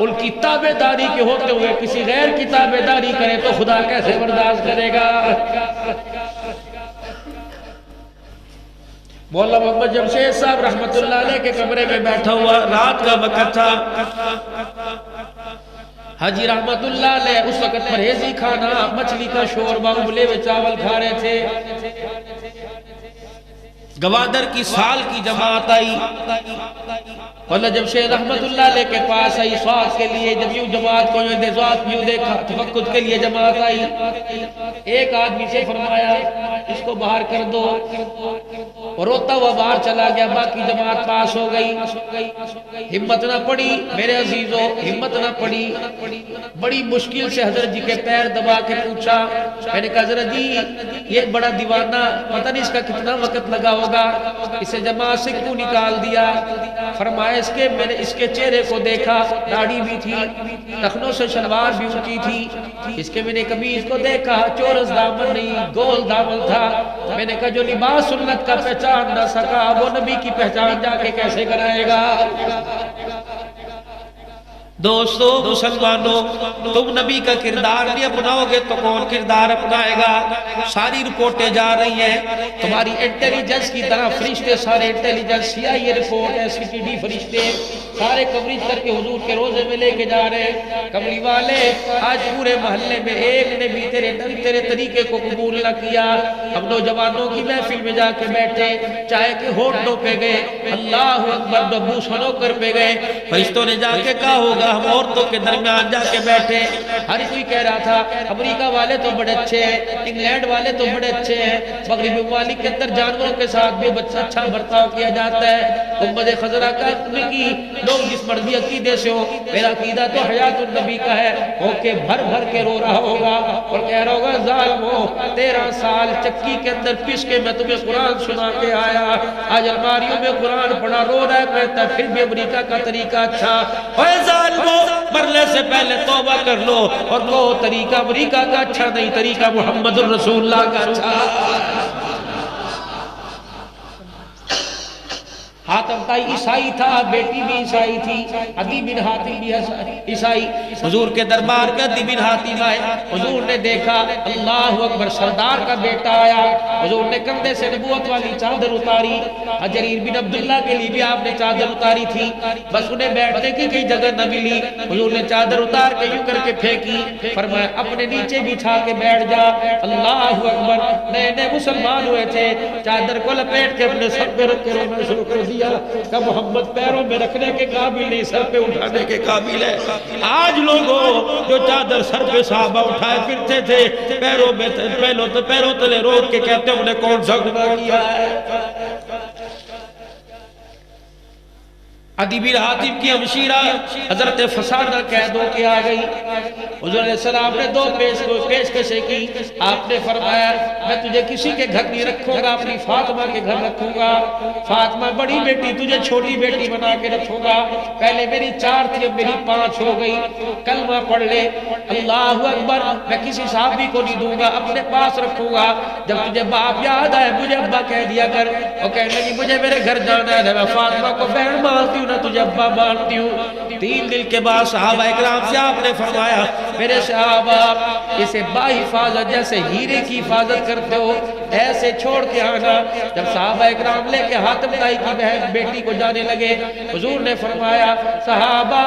ان کی تابعداری کے ہوتے ہوئے کسی غیر کی تابعداری کرے تو خدا کیسے برداشت کرے گا؟ مولانا محمد جمشید صاحب رحمت اللہ علیہ کے کمرے میں بیٹھا ہوا، رات کا وقت تھا. حاجی رحمت اللہ علیہ اس وقت پرہیزی کھانا، مچھلی کا شوربہ، ابلے ہوئے چاول کھا رہے تھے. گوادر کی سال کی جماعت آئی، مولانا جمشید رحمت اللہ علیہ کے پاس آئی سواد کے لیے. جب یوں جماعت کو یوں دیکھا تفقد کے لیے جماعت آئی، ایک آدمی سے فرمایا اس کو باہر کر دو، اور روتا ہوا باہر چلا گیا. باقی جماعت پاس ہو گئی. ہمت نہ پڑی میرے عزیزو، ہمت نہ پڑی. بڑی مشکل سے حضرت جی کے پیر دبا کے پوچھا. میں نے کہا حضرت جی یہ بڑا دیوانہ، پتہ نہیں اس کا کتنا وقت لگا ہوگا. ہوگا، اسے جماعت سے کیوں نکال دیا؟ فرمایا میں نے اس کے چہرے کو دیکھا، داڑھی بھی تھی، ٹخنوں سے شلوار بھی اونچی تھی، اس کے میں نے قمیض کو دیکھا، چورس دامن نہیں گول دامن تھا۔ میں نے کہا جو لباس سنت کا پہچان نہ سکا وہ نبی کی پہچان جا کے کیسے کرائے گا؟ دوستو مسلمانوں، تم نبی کا کردار نہیں اپناؤ گے تو کون کردار اپنائے گا؟ ساری رپورٹیں جا رہی ہیں، تمہاری انٹیلیجنس کی طرح فرشتے سارے انٹیلیجنس CIA رپورٹ SCTD فرشتے سارے کوریج کر کے حضور کے روزے میں لے کے جا رہے ہیں۔ کملی والے آج پورے محلے میں ایک نے بھی تیرے طریقے کو قبول نہ کیا۔ ہم نوجوانوں کی محفل میں جا کے بیٹھے، چائے کے ہوٹلوں پہ گئے، اللہ اکبر ڈبو سنو کر پہ گئے، فرشتوں نے جا کے کہا ہوگا ہم عورتوں کے درمیان جا کے بیٹھے۔ ہر کوئی کہہ رہا تھا امریکہ والے تو بڑے اچھے ہیں، انگلینڈ والے تو بڑے اچھے ہیں، مغربی ممالک کے اندر جانوروں کے ساتھ بھی اچھا برتاؤ کیا جاتا ہے۔ امت خضرا کا کی لوگ جس مرضی عقیدے سے ہو، میرا عقیدہ تو حیات النبی کا ہے، ہو کے بھر بھر کے رو رہا ہوگا اور کہہ رہا ہوگا ظالمو 13 سال چکی کے اندر پس کے میں تمہیں قرآن سنا کے آیا، آج الماریوں میں قرآن پڑھا رو رہا ہے، کہتا ہے پھر بھی امریکہ کا طریقہ اچھا۔ اے ظالمو مرنے سے پہلے توبہ کر لو اور وہ طریقہ امریکہ کا اچھا نہیں، طریقہ محمد الرسول اللہ کا اچھا۔ حاتم تائی عیسائی تھا، بیٹی بھی عیسائی تھی، عدی بن حاتم بھی عیسائی۔ حضور کے دربار میں عدی بن حاتم آئے، حضور نے دیکھا اللہ اکبر سردار کا بیٹا آیا، حضور نے کندھے سے نبوت والی چادر اتاری، جریر بن عبداللہ کے لیے بھی آپ نے چادر اتاری تھی، بس انہیں بیٹھنے کی کئی جگہ نہ ملی، حضور نے چادر اتار کے یوں کر کے پھینکی، فرمایا اپنے نیچے بچھا کے بیٹھ جا۔ اللہ اکبر، نئے نئے مسلمان ہوئے تھے، چادر کو لپیٹ کے اپنے سر پہ رکھ کے رونا شروع کر دیا کہ محمد پیروں میں رکھنے کے قابل نہیں، سر پہ اٹھانے کے قابل ہے۔ آج لوگوں جو چادر سر پہ صحابہ اٹھائے پھرتے تھے، پیروں تلے روک کے کہتے ہیں انہیں کون سا گناہ کیا ہے؟ عدی بن حاتم کی ہمشیرہ حضرت فسانہ قید ہو کے آ گئی، حضور علیہ السلام نے دو پیشکشیں کی، آپ نے فرمایا میں تجھے کسی کے گھر نہیں رکھوں گا، اپنی فاطمہ کے گھر رکھوں گا، فاطمہ بڑی بیٹی تجھے چھوٹی بیٹی بنا کے رکھوں گا، پہلے میری 4 تھی اب میری 5 ہو گئی، کلمہ پڑھ لے اللہ اکبر، میں کسی صحابی کو نہیں دوں گا، اپنے پاس رکھوں گا، جب تجھے باپ یاد آئے مجھے ابا کہہ دیا کر، اور کہنے لگی مجھے میرے گھر جانا ہے، میں فاطمہ کو بہن مانتی ہوں نہ تجھے ابا مانتی ہوں۔ 3 دن کے بعد صحابہ اکرام سے آپ نے فرمایا میرے صحابہ اسے باحفاظت جیسے ہیرے کی حفاظت کرتے ہو ایسے چھوڑ کے آنا۔ جب صحابہ اکرام لے کے حاتم تائی کی بہن بیٹی کو جانے لگے، حضور نے فرمایا صحابہ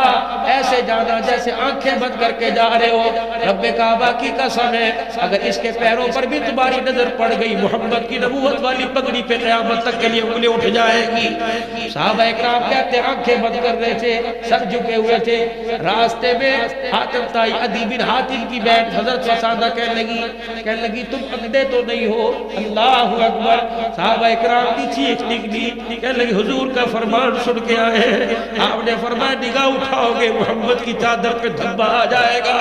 ایسے جانا جیسے آنکھیں بند کر کے جا رہے ہو، رب کعبہ کی قسم ہے اگر اس کے پیروں پر بھی تمہاری نظر پڑ گئی محمد کی نبوت والی پگڑی پہ قیامت تک کے لیے انگلی اٹھ جائے گی۔ صحابہ اکرام کہتے آنکھیں بند کر رہے تھے، سر جھکے ہوئے تھے، راستے میں حاتم تائی عدی بن حاتم کی بہن حضرت فسانہ کہنے لگی تم اندھے تو نہیں ہو؟ اللہ اکبر، صحابہ اکرام کی چیخ نکلی، کہنے لگی حضور کا فرمان سن کے آئے ہیں، آپ نے فرمایا نگاہ اٹھاؤ گے محمد کی چادر پہ دھبا آ جائے گا۔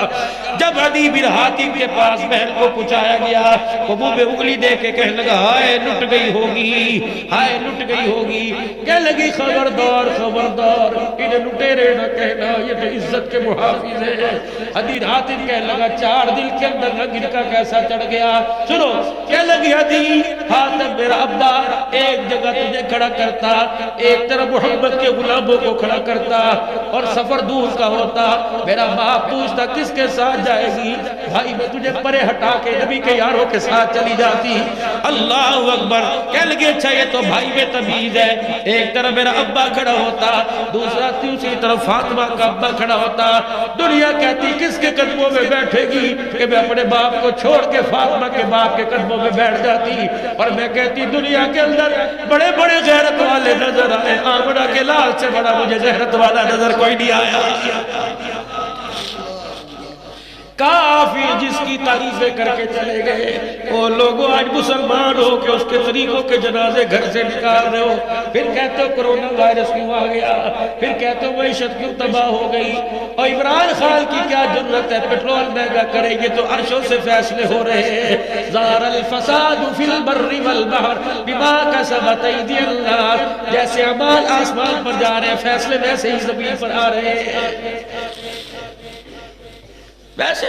جب عدی بن حاتم کے پاس بہن کو پہنچایا گیا، وہ منہ میں انگلی دے کے کہنے لگا ہائے لٹ گئی ہوگی، ہائے لٹ گئی ہوگی، کہنے لگی خبردار خبردار انہیں لٹیرے نہ کہنا، یہ تو عزت کے محافظ ہیں۔ عدی بن حاتم کہنے لگا 4 دل کے اندر رنگ ان کا کیسا چڑھ گیا۔ سنو کہنے لگی عدی حاتم میرا ابا ایک جگہ تجھے کھڑا کرتا، ایک طرف محمد کے غلاموں کو کھڑا کرتا اور سفر دور کا ہوتا، میرا باپ پوچھتا کس کے ساتھ جائے گی، بھائی میں تجھے پرے ہٹا کے نبی کے یاروں کے ساتھ چلی جاتی۔ اللہ اکبر، کہنے لگی اچھا یہ تو بھائی میں تمیز ہے، ایک طرف میرا ابا کھڑا ہوتا، دوسری طرف فاطمہ کا ابا کھڑا ہوتا، دنیا کہتی کس کے قدموں میں بیٹھے گی کہ میں اپنے باپ کو چھوڑ کے فاطمہ کے باپ کے قدموں میں بیٹھ جاتی، اور میں کہتی دنیا کے اندر بڑے بڑے غیرت والے نظر آئے، آمنہ کے لال سے بڑا مجھے غیرت والا نظر کوئی نہیں آیا۔ کافی جس کی تعریفیں کر کے چلے گئے، وہ لوگوں آج مسلمان ہو کے اس کے طریقوں کے جنازے گھر سے نکال رہے ہو، پھر کہتے ہو کرونا وائرس کیوں آ گیا، پھر کہتے ہو معیشت کیوں تباہ ہو گئی، اور عمران خان کی کیا جرت ہے پیٹرول مہنگا کریں گے تو عرشوں سے فیصلے ہو رہے ہیں۔ ظہر الفساد فی البر والبحر بما کسبت ایدی الناس، جیسے اعمال آسمان پر جا رہے ہیں فیصلے ویسے ہی زمین پر آ رہے ہیں، ویسے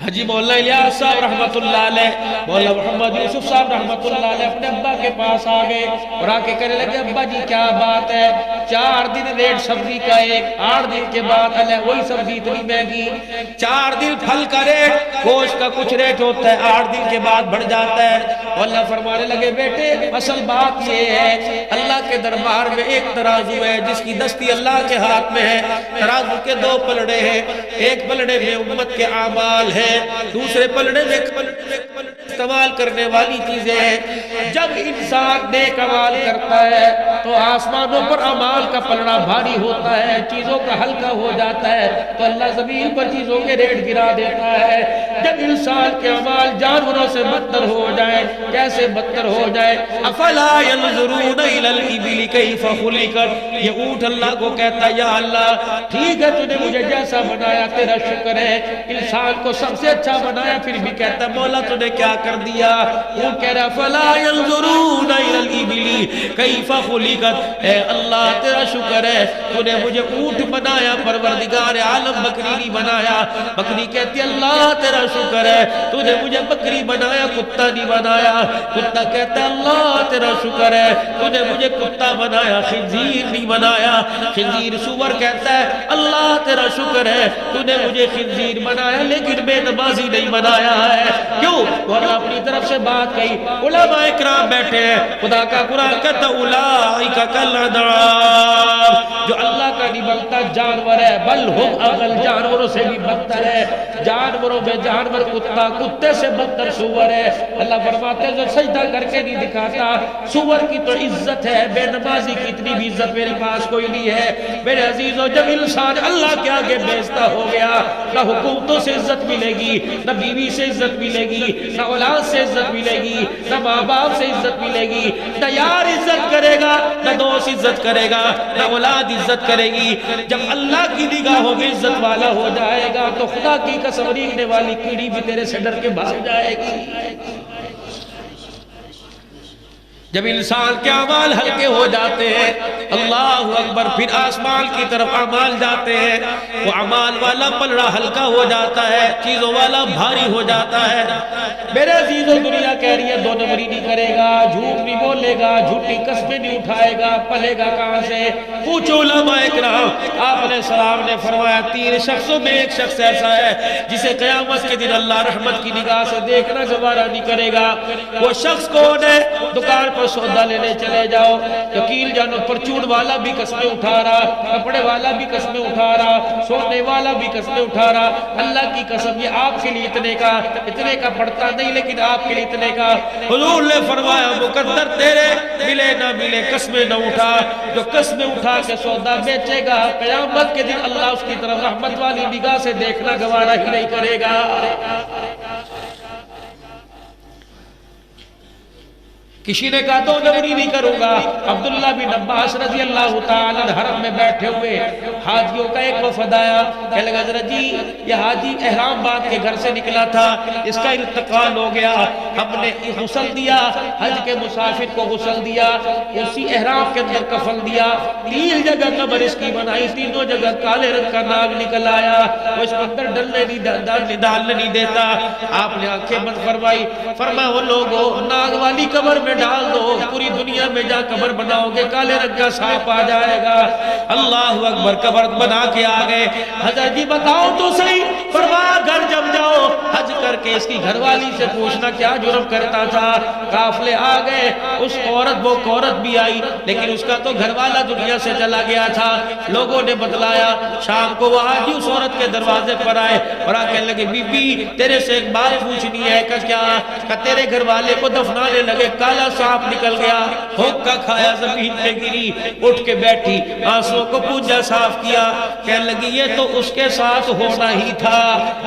حجی مولانا الیاس صاحب رحمت اللہ علیہ، مولانا محمد یوسف صاحب رحمت اللہ علیہ اپنے ابا کے پاس آگئے اور آکے کہنے لگے ابا جی کیا بات ہے، 4 دن ریٹ سبزی کا ایک، 8 دن کے بعد علیہ وہی سبزی اتنی مہنگی، 4 دن پھل کا ریٹ، گوشت کا کچھ ریٹ ہوتا ہے، 8 دن کے بعد بڑھ جاتا ہے۔ اور اللہ فرمانے لگے بیٹے اصل بات یہ ہے اللہ کے دربار میں ایک ترازو ہے جس کی دستی اللہ کے ہاتھ میں ہے، ترازو کے 2 پلڑے ہیں، ایک پلڑے میں امت کے اعمال ہیں، دوسرے پلڑے میں استعمال کرنے والی چیزیں ہیں۔ جب انسان نیک عمال کرتا ہے تو آسمانوں پر اعمال کا پلڑا بھاری ہوتا ہے، چیزوں کا ہلکا ہو جاتا ہے، تو اللہ زمین پر چیزوں کے ریٹ گرا دیتا ہے۔ جب انسان کے اعمال جانوروں سے بدتر ہو جائے، کیسے بدتر ہو جائے، افلا ينظرون الى الابل كيف خلقت، یہ اونٹ اللہ کو کہتا ہے یا اللہ ٹھیک ہے تو نے مجھے جیسا بنایا تیرا شکر ہے، انسان کو سب سے اچھا بنایا، پھر بھی کہتا ہے مولا تو نے کیا کر دیا، وہ کہہ رہا فلا ينظرون الى الابل كيف خلقت، اے اللہ تیرا شکر ہے تو نے مجھے اونٹ بنایا، پروردگار عالم بکری نہیں بنایا۔ بکری کہتی ہے اللہ تیرا شکر ہے تو نے مجھے بکری بنایا، کتا نہیں بنایا۔ کتا کہتا ہے اللہ تیرا شکر ہے تو نے مجھے کتا بنایا، خنزیر نہیں بنایا۔ خنزیر سور کہتا ہے اللہ تیرا شکر ہے تو نے مجھے خنزیر بنایا لیکن بے نمازی نہیں بنایا ہے۔ کیوں؟ وہ نے اپنی طرف سے بات کہی۔ علماء اکرام بیٹھے ہیں، خدا کا قرآن کہتا اولئک کالانعام، جو اللہ کا نہیں بنتا جانور ہے، بل ہم اغل، جانوروں سے بھی بدتر ہے۔ جانوروں میں جانور کتا، کتے سے بدتر سور ہے۔ اللہ فرماتے ہیں جو سجدہ کر کے نہیں دکھاتا، سور کی تو عزت ہے، بے نمازی کی اتنی بھی عزت میرے پاس کوئی نہیں ہے۔ میرے عزیزوں جب انسان اللہ کے آگے بیزتا ہو گیا، نہ حکومتوں سے عزت ملے گی، نہ بیوی سے عزت ملے گی، نہ اولاد سے عزت ملے گی، نہ ماں باپ سے عزت ملے گی، نہ یار عزت کرے گا، نہ دوست عزت کرے گا، نہ اولاد عزت کرے گی۔ جب اللہ کی نگاہوں میں عزت والا ہو جائے گا تو خدا کی قسم رینگنے والی کیڑی بھی تیرے سے ڈر کے بھاگ جائے گی۔ جب انسان کے اعمال ہلکے ہو جاتے ہیں اللہ اکبر، پھر آسمان کی طرف اعمال جاتے ہیں، وہ اعمال والا پلڑا ہلکا ہو جاتا ہے، چیزوں والا بھاری ہو جاتا ہے۔ میرے عزیزوں دنیا کہہ رہی ہے 2 نمبری نہیں کرے گا، جھوٹ نہیں بولے گا، جھوٹی قسمیں نہیں اٹھائے گا، پلے گا کہاں سے؟ پوچھو علماء اکرام، آپ علیہ السلام نے فرمایا 3 شخصوں میں ایک شخص ایسا ہے جسے قیامت کے دن اللہ رحمت کی نگاہ سے دیکھنا گوارا نہیں کرے گا۔ وہ شخص کون ہے؟ دکان پر سودا لینے چلے جاؤ، وکیل جانو پرچون والا بھی قسمیں اٹھا رہا، کپڑے والا بھی قسمیں اٹھا رہا، سونے والا بھی قسمیں اٹھا رہا۔ اللہ کی قسم یہ آپ کے لیے اتنے کا پڑتا نہیں لیکن آپ کے لیے اتنے کا۔ حضور نے فرمایا مقدر تیرے ملے نہ ملے قسمیں نہ اٹھا، جو قسمیں اٹھا کے سودا بیچے گا قیامت کے دن اللہ اس کی طرف رحمت والی نگاہ سے دیکھنا گوارا ہی نہیں کرے گا۔ کسی نے کہا 2 نمبری نہیں کروں گا۔ عبداللہ بن عباس رضی اللہ تعالیٰ حرم میں بیٹھے ہوئے حاجیوں کا ایک وفد آیا، کہنے لگا حضرت جی یہ حاجی احرام باندھ کے گھر سے نکلا تھا، اس کا انتقال ہو گیا، ہم نے غسل دیا، حج کے مسافر کو غسل دیا، اسی احرام کے اندر کفن دیا، 3 جگہ قبر اس کی بنائی، 3 جگہ کالے رنگ کا ناگ نکل آیا، وہ اس کے اندر ڈالنے نہیں دیتا۔ آپ نے آنکھیں بند فرمائی، فرمایا وہ لوگوں ناگ والی قبر میں ڈال دو، پوری دنیا میں جا قبر بناؤ گے کالے رنگ کا سانپ آ جائے گا۔ اللہ اکبر، قبر بنا کے آگئے۔ حضرت جی بتاؤ تو صحیح، فرمایا گھر جب جاؤ حج کر کے اس کی گھر والی سے پوچھنا کیا جرم کرتا تھا۔ قافلے آ گئے، اس وہ عورت بھی آئی لیکن اس کا تو گھر والا دنیا سے چلا گیا تھا۔ لوگوں نے بتلایا، شام کو وہ حاجی اس عورت کے دروازے پر آئے اور آ کہنے لگے بی بی تیرے سے ایک بات پوچھنی ہے۔ کہ کیا؟ کہ تیرے گھر والے کو دفنانے لگے، کالا تازہ سانپ نکل گیا، ہوکا کھایا، زمین پہ گری، اٹھ کے بیٹھی، آنسوں کو پونجا صاف کیا، کہنے لگی یہ تو اس کے ساتھ ہونا ہی تھا،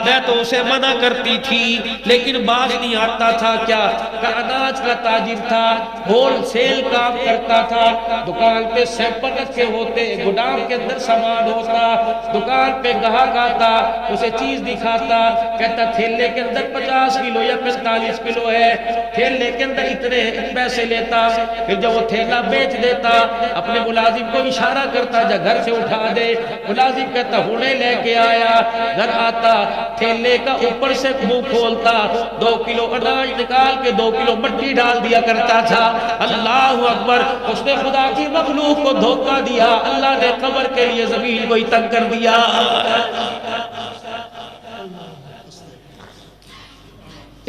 میں تو اسے منع کرتی تھی لیکن باز نہیں آتا تھا۔ کیا کہ اناج کا تاجر تھا، ہول سیل کام کرتا تھا، دکان پہ سیمپل رکھے ہوتے، گودام کے اندر سامان ہوتا، دکان پہ گاہک آتا، اسے چیز دکھاتا، کہتا تھیلے کے اندر 50 کلو یا 45 کلو ہے، تھیلے کے اندر اتنے پیسے لیتا، پھر جب وہ تھیلا بیچ دیتا اپنے ملازم کو اشارہ کرتا جا گھر سے اٹھا دے، ملازم کہتا ہونے لے کے آیا، گھر آتا تھیلے کا اوپر سے منہ کھولتا، 2 کلو اناج نکال کے 2 کلو مٹی ڈال دیا کرتا تھا۔ اللہ اکبر، اس نے خدا کی مخلوق کو دھوکہ دیا، اللہ نے قبر کے لیے زمین کو ہی تنگ کر دیا۔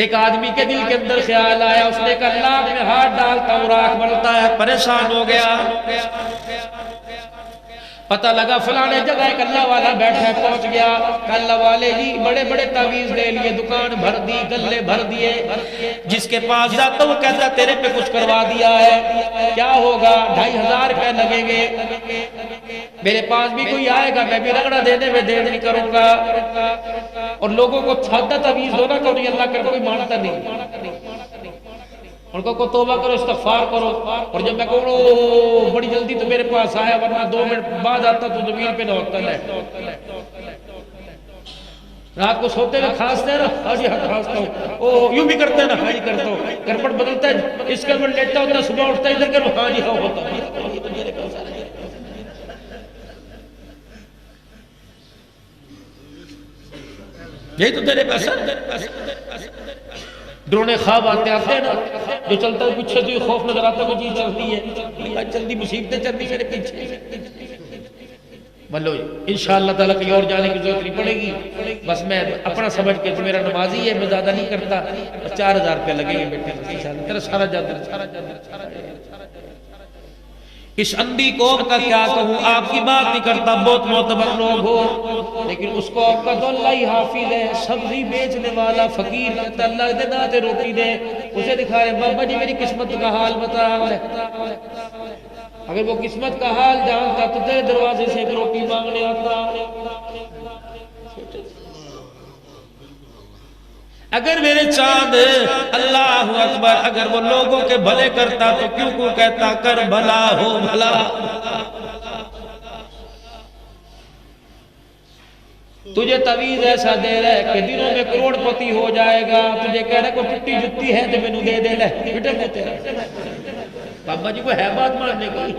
ایک آدمی کے دل کے اندر خیال آیا، اس نے کہا اللہ میں ہاتھ ڈالتا ہوں راکھ بنتا ہے، پریشان ہو گیا۔ پتہ لگا فلانے جگہ ایک اللہ والا بیٹھا ہے، پہنچ گیا، کہ اللہ والے جی بڑے بڑے تعویذ لے لیے، دکان بھر دی، گلے بھر دیے، جس کے پاس جاتا وہ کہتا تیرے پہ کچھ کروا دیا ہے، کیا ہوگا؟ 2500 روپے لگیں گے، میرے پاس بھی کوئی آئے گا میں بھی رگڑا دینے میں دیر نہیں کروں گا، اور لوگوں کو چھاتا تعویذ دو نا کہ انہیں اللہ کر کوئی مانتا نہیں، ان کو توبہ کرو، استغفار کرو، اور جب میں کہوں بڑی جلدی تو میرے پاس آیا ورنہ 2 منٹ بعد آتا تو زمین پہ نہ ہوتا ہے۔ رات کو سوتے میں کھانستے ہیں نا، ہاں جی ہاں کھانستا ہوں، یوں بھی کرتے ہیں نا، ہاں جی کرتا ہوں، کرپٹ بدلتا ہے، اس کلمٹ لیٹتا ہوتا ہے، صبح اٹھتا ہے ادھر کر ہاں جی ہاں ہوتا ہے۔ یہی تو تیرے پیسہ ڈرونے خواب آتے ہیں نا، جو چلتا ہے پیچھے تو یہ خوف نظر آتا ہے کہ چیز چلتی ہے، جلدی مصیبتیں چلتی میرے پیچھے۔ بلو انشاءاللہ تعالیٰ کہیں اور جانے کی ضرورت نہیں پڑے گی، بس میں اپنا سمجھ کے میرا نمازی ہے، میں زیادہ نہیں کرتا، 4000 روپے لگیں گے بیٹے انشاءاللہ، تیرا سارا جاتا۔ اس اندھی قوم کا کیا کہوں، آپ کی بات نہیں کرتا، بہت معتبر لوگ ہو، لیکن اس قوم کا تو اللہ ہی حافظ ہے، سبزی بیچنے والا فقیر کہتا اللہ دے ناتے روٹی دے، اسے دکھا رہے بابا جی میری قسمت کا حال بتا، اگر وہ قسمت کا حال جانتا تو تیرے دروازے سے ایک روٹی مانگنے آتا۔ اگر میرے چاند اللہ اکبر اگر وہ لوگوں کے بھلے کرتا تو کیوں کو کہتا کر بھلا ہو بھلا۔ تجھے تعویذ ایسا دے رہے کہ دنوں میں کروڑ پتی ہو جائے گا، تجھے کہہ رہے کوئی ٹوٹی جتی ہے تو میں دے دے لے بیٹے دیتے ہیں۔ بابا جی کو ہے بات ماننے کی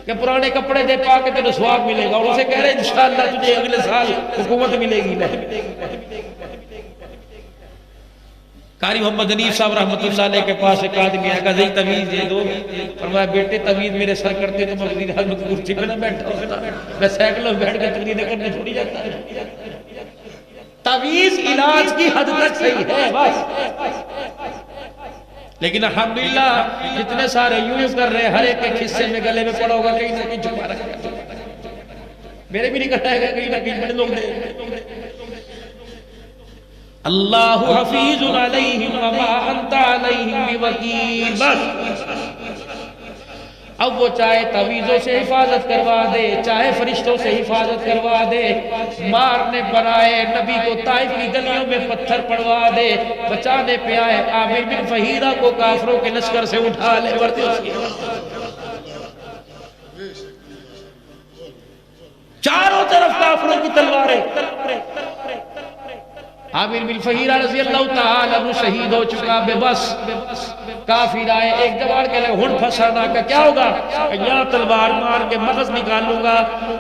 کہ پرانے کپڑے دے پا کے تجھے ثواب ملے گا، اور اسے کہہ رہے انشاءاللہ تجھے اگلے سال حکومت ملے گی۔ قاری محمد حنیف صاحب رحمۃ اللہ علیہ کے پاس ایک آدمی آیا، کہا تعویذ دے دو، فرمایا بیٹے تعویذ میرے سر کرتے تو میں وزیر اعظم کی کرسی پہ نہ بیٹھا ہوتا، میں سائیکلوں بیٹھ کے تقریریں کرنے چھوڑی جاتا ہے۔ تعویذ علاج کی حد تک صحیح ہے بس، لیکن الحمدللہ جتنے سارے یوں کر رہے ہر ایک کے حصے میں گلے میں پڑا ہوگا کہیں نہ کہیں چھپا رکھا، میرے بھی نہیں کرتا ہے کہیں نہ کہیں بڑے لوگ دے۔ اللہ حفیظ علیہم وما انت علیہم بوکیل، بس اب وہ چاہے تعویذوں سے حفاظت کروا دے، چاہے فرشتوں سے حفاظت کروا دے، مارنے پر آئے نبی کو طائف کی گلیوں میں پتھر پڑوا دے، بچانے پہ آئے عامر بن فہیرہ کو کافروں کے لشکر سے اٹھا لے، ورتے اس کی چاروں طرف کافروں کی تلواریں۔ عامر بن فہیرہ رضی اللہ تعالیٰ عنہ شہید ہو چکا، بے بس کافر آئے، ایک جوار کے لئے ہن پھنسانا کا کیا ہوگا، یہاں تلوار مار کے مغز نکالوں گا،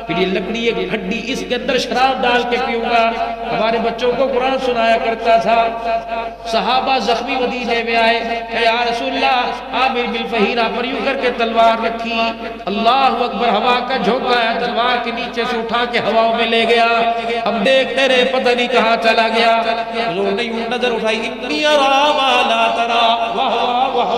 پھر یہ لکڑی ایک ہڈی اس کے اندر شراب ڈال کے پیوں گا۔ ہمارے بچوں کو قرآن سنایا کرتا تھا، صحابہ زخمی مدینے میں آئے کہ یا رسول اللہ عامر بن فہیرہ پر یوں کر کے تلوار رکھی، اللہ اکبر ہوا کا جھونکا ہے، تلوار کے نیچے سے اٹھا کے ہواوں میں لے گیا، اب دیکھتے رہے پتہ نہیں کہاں چلا گیا۔ حضور نے یوں نظر اٹھائی، انی ارا ما لا ترا، واہ واہ واہ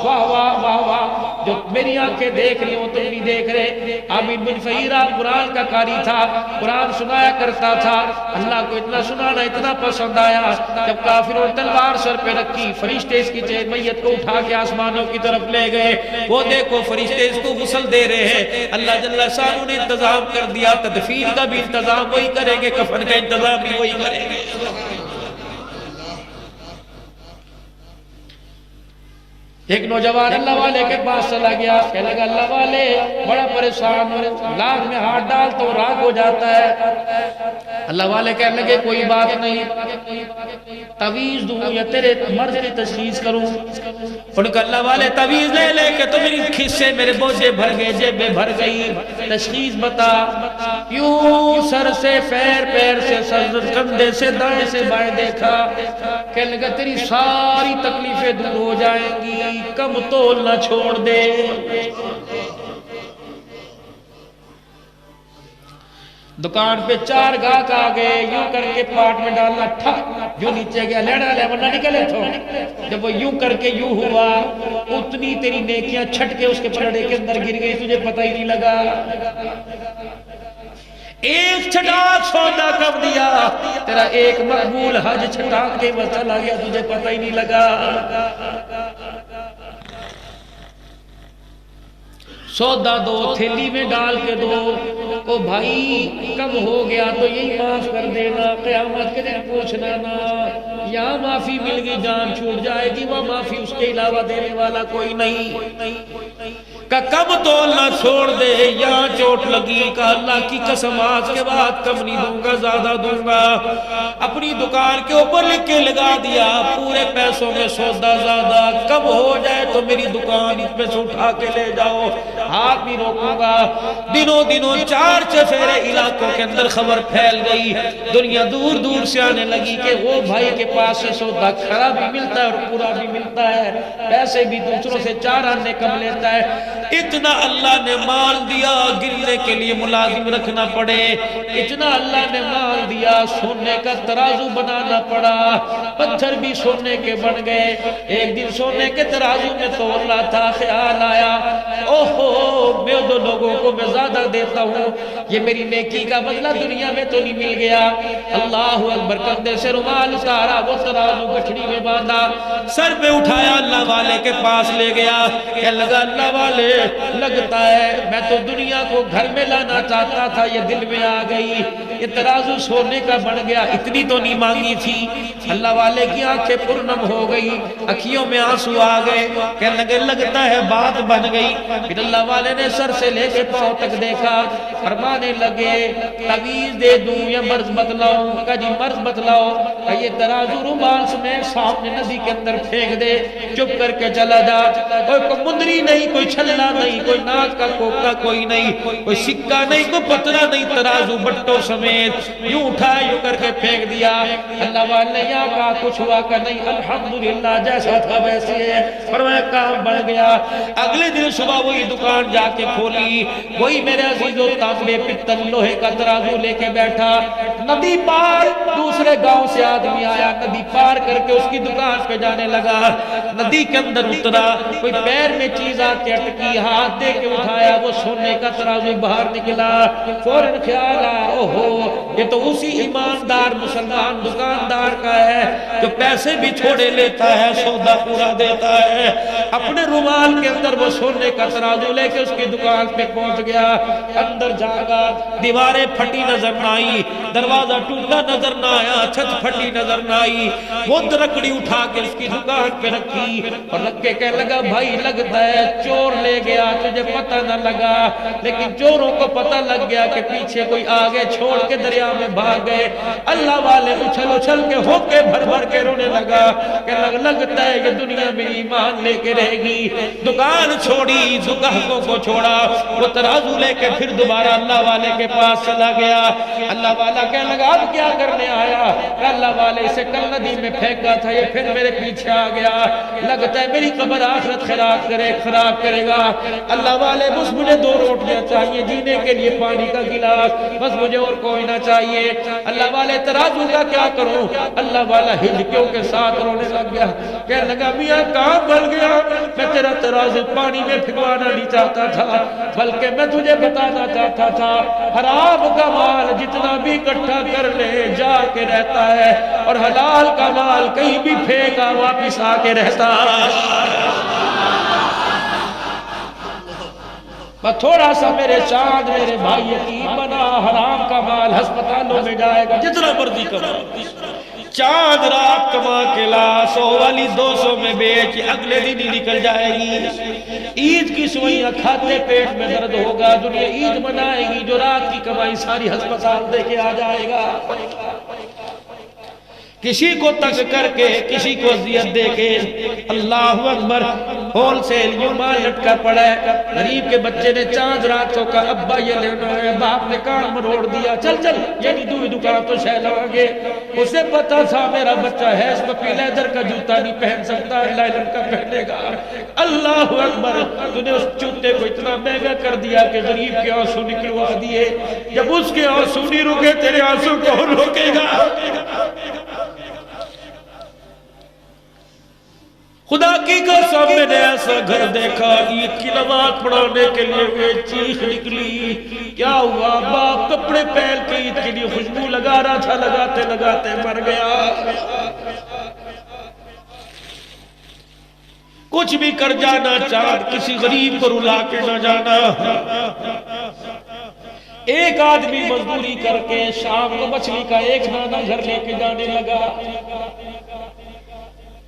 واہ واہ واہ واہ، جو میری آنکھیں دیکھ رہی ہوں تم نہیں دیکھ رہے. عامر بن فہیرہ قرآن کا قاری تھا, قرآن سنایا کرتا تھا. اللہ کو اتنا سنانا اتنا پسند آیا, جب کافروں نے تلوار سر پہ رکھی, فرشتے اس کی میت کو اٹھا کے آسمانوں کی طرف لے گئے. وہ دیکھو فرشتے اس کو غسل دے رہے ہیں. اللہ جل شانہ نے انتظام کر دیا, تدفین کا بھی انتظام وہی کریں گے, کفن کا انتظام بھی وہی کریں گے. ایک نوجوان اللہ والے کے پاس چلا گیا, کہنے لگا اللہ والے بڑا پریشان ہو, لاگ میں ہاتھ ڈال تو راگ ہو جاتا ہے. اللہ والے کہنے لگے کوئی بات نہیں, تعویذ دوں یا تیرے مرض کی تشخیص کروں. ان کا اللہ والے تعویذ لے لے کے تو میری کھسے میرے بوجھے بھر گئے, جیبیں بھر گئی. تشخیص بتا. یوں سر سے پیر, پیر سے سر, کندھے سے دائیں سے بائیں دیکھا. کہنے لگا تیری ساری تکلیفیں دور ہو جائیں گی, کم تول نہ چھوڑ دے. دکان پہ 4 گاہک آ گئے, یوں کر کے پاٹ میں ڈالنا, ٹھک جو نیچے گیا, لینا لے ورنہ نکلے تو. جب وہ یوں کر کے یوں ہوا, اتنی تیری نیکیاں چھٹ کے اس کے پلڑے کے اندر گر گئی, تجھے پتہ ہی نہیں لگا. ایک چھٹاک سودا کب دیا, تیرا ایک مقبول حج چھٹاک کے وقت چلا گیا, تجھے پتہ ہی نہیں لگا. سودا دو, تھیلی میں ڈال کے دو. او بھائی کم ہو گیا تو یہی معاف کر دینا, قیامت کے دن پوچھنا نا. یہاں معافی مل گئی جان چھوٹ جائے گی, وہ معافی اس کے علاوہ دینے والا کوئی نہیں. کہ کم تول نہ چھوڑ دے, یہاں چوٹ لگی. کہ اللہ کی قسم آج کے بعد کم نہیں دوں گا, زیادہ دوں گا. اپنی دکان کے اوپر لکھ کے لگا دیا, پورے پیسوں میں سودا زیادہ, کم ہو جائے تو میری دکان اس میں سے اٹھا کے لے جاؤ, ہاتھ بھی روکوں گا. دنوں 4 چفیرے علاقوں کے اندر خبر پھیل گئی, دنیا دور دور سے آنے لگی کہ وہ بھائی کے پاس سے سودا خراب بھی ملتا ہے اور پورا بھی ملتا ہے, پیسے بھی دوسروں سے 4 آنے کم لیتا ہے. اتنا اللہ نے مال دیا, گرنے کے لیے ملازم رکھنا پڑے. اتنا اللہ نے مال دیا, سونے کا ترازو بنانا پڑا, پتھر بھی سونے کے بن گئے. ایک دن سونے کے ترازو میں تول رہا تھا, خیال آیا اوہو میں 2 لوگوں کو میں زیادہ دیتا ہوں, یہ میری نیکی کا بدلہ دنیا میں تو نہیں مل گیا. اللہ اکبر, کندھے سے رومال اتارا, وہ ترازو گٹھڑی میں باندھا, سر پہ اٹھایا, اللہ والے کے پاس لے گیا. کہ لگا اللہ والے لگتا ہے میں تو دنیا کو گھر میں لانا چاہتا تھا, یہ دل میں آ گئی, یہ ترازو سونے کا بن گیا, اتنی تو نہیں مانگی تھی. اللہ والے کی آنکھیں پرنم ہو گئی, اکھیوں میں آنسو آ گئے. کہنے لگے لگتا ہے بات بن گئی. پھر اللہ والے نے سر سے لے کے پاؤں تک دیکھا, فرمانے لگے تعویذ دے دوں یا مرض بتلاؤں. کہا جی مرض بتلاؤ. کہ یہ ترازو رومال سمیت سامنے ندی کے اندر پھینک دے, چپ کر کے چلا جا. کوئی مندری نہیں, کوئی چھلا نہیں, کوئی ناک کا کوکا کوئی نہیں, کوئی سکہ نہیں, کوئی پترا نہیں, ترازو بٹوں سمیت یوں اٹھا یوں کر کے پھینک دیا. اللہ والے نے یہاں کہا کچھ ہوا کہ نہیں, الحمدللہ جیسا تھا ویسے ہے. فرمایا کام بڑھ گیا. اگلے دن صبح وہی دکان جا کے کھولی, وہی میرے عزیزو تانبے پتل لوہے کا ترازو لے کے بیٹھا. ندی پار دوسرے گاؤں سے آدمی آیا, ندی پار کر کے اس کی دکان پہ جانے لگا. ندی کے اندر اترا, کوئی پیر میں چیز آ کے اٹکی, ہاتھ دے کے اٹھایا, وہ سونے کا ترازو باہر نکلا. فوراً خیال آیا اوہو یہ تو اسی ایماندار مسلمان دکاندار کا ہے جو پیسے بھی تھوڑے لیتا ہے, سودا پورا دیتا ہے. اپنے رومال کے اندر وہ سونے کا ترازو لے کے اس کی دکان پہ پہنچ گیا. اندر جاگا, دیواریں پھٹی نظر نہ آئی, دروازہ ٹوٹا نظر نہ آیا, چھت پھٹی نظر نہ آئی. وہ درکڑی اٹھا کے اس کی دکان پہ رکھی اور رکھ کے کہنے لگا بھائی لگتا ہے چور لے گیا, تجھے پتہ نہ لگا, لیکن چوروں کو پتہ لگ گیا کہ پیچھے کوئی آگے چھوڑ کے دریا میں بھاگ گئے. اللہ والے اچھل اچھل کے ہو کے بھر بھر کے رونے لگا کہ لگتا ہے یہ دنیا میں ایمان لے کے رہے گی. دکان چھوڑی, گاہکوں کو چھوڑا, وہ ترازو لے کے پھر دوبارہ اللہ والے کے پاس چلا گیا. اللہ والا کہنے لگا اب کیا کرنے آیا؟ اللہ والے اسے کل ندی میں پھینکا تھا، یہ پھر میرے پیچھے آ گیا، لگتا ہے میری قبر آخرت خراب کرے گا. اللہ والے بس مجھے 2 روٹیاں چاہیے، جینے کے لیے پانی کا گلاس، بس مجھے اور کوئی نہ چاہیے. اللہ والے ترازو کا کیا کروں؟ اللہ والا ہجکیوں کے ساتھ رونے لگ گیا، کہنے لگا میاں کام بل گیا، میں تیرا ترازو پانی میں پھگوانا نہیں چاہتا تھا، بلکہ میں تجھے بتانا چاہتا تھا حرام کا مال جتنا بھی اکٹھا کر لے جا کے رہتا ہے، اور حلال کا مال کہیں بھی پھینکا واپس آ کے رہتا. بس تھوڑا سا میرے چاند میرے بھائی یقین بنا، حرام کا مال ہسپتالوں میں جائے گا جتنا مرضی کما، چاند رات کما کے لا 100 والی 200 میں بیچ، اگلے دن ہی نکل جائے گی. عید کی سوئیاں کھاتے پیٹ میں درد ہوگا، دنیا عید منائے گی، جو رات کی کمائی ساری ہسپتال دے کے آ جائے گا. کسی کو تنگ کر کے، کسی کو اذیت دے کے، اللہ اکبر، ہول سیل یوں مال لٹکا پڑا ہے. غریب کے بچے نے چاند رات کو کہا ابا یہ لینا ہے، باپ نے کان مروڑ دیا، چل یہ نہیں دوئی دکان تو شہ لوگے. اسے پتا تھا میرا بچہ ہے اس پہ لیدر کا جوتا نہیں پہن سکتا، لائلن کا پہنے گا. اللہ اکبر، تو نے اس جوتے کو اتنا مہنگا کر دیا کہ غریب کے آنسو نکلوا دیے. جب اس کے آنسو نہیں رکے تیرے آنسو کون روکے گا؟ خدا کی قسم میں نے ایسا گھر دیکھا، عید کی نماز پڑھانے کے لیے وہ چیخ نکلی. کیا ہوا؟ باپ کپڑے پہن کے عید کے لیے خوشبو لگا رہا تھا، لگاتے لگاتے مر گیا. کچھ بھی کر جانا چاند، کسی غریب کو رلا کے نہ جانا. ایک آدمی مزدوری کر کے شام کو مچھلی کا ایک دانہ گھر لے کے جانے لگا.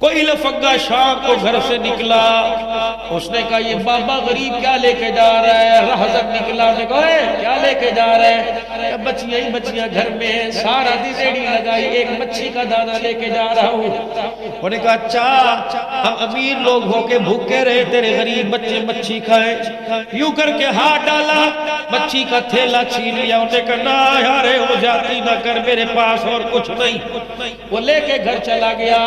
کوئی لفنگا شام کو گھر سے نکلا، اس نے کہا یہ بابا غریب کیا لے کے جا رہا ہے؟ رہزن نکلا، نے کہا کیا لے کے جا رہا ہے؟ بچیاں ہی بچیاں گھر میں، سارا دن ریڑھی لگائی، ایک مچھی کا دانہ لے کے جا رہا ہوں. انہوں نے کہا اچھا ہم امیر لوگ ہو کے بھوکے رہے، تیرے غریب بچے مچھی کھائیں. یوں کر کے ہاتھ ڈالا، مچھی کا تھیلا چھین لیا. انہوں نے کہا نا یارے ہو جاتی نہ کر، میرے پاس اور کچھ نہیں. وہ لے کے گھر چلا گیا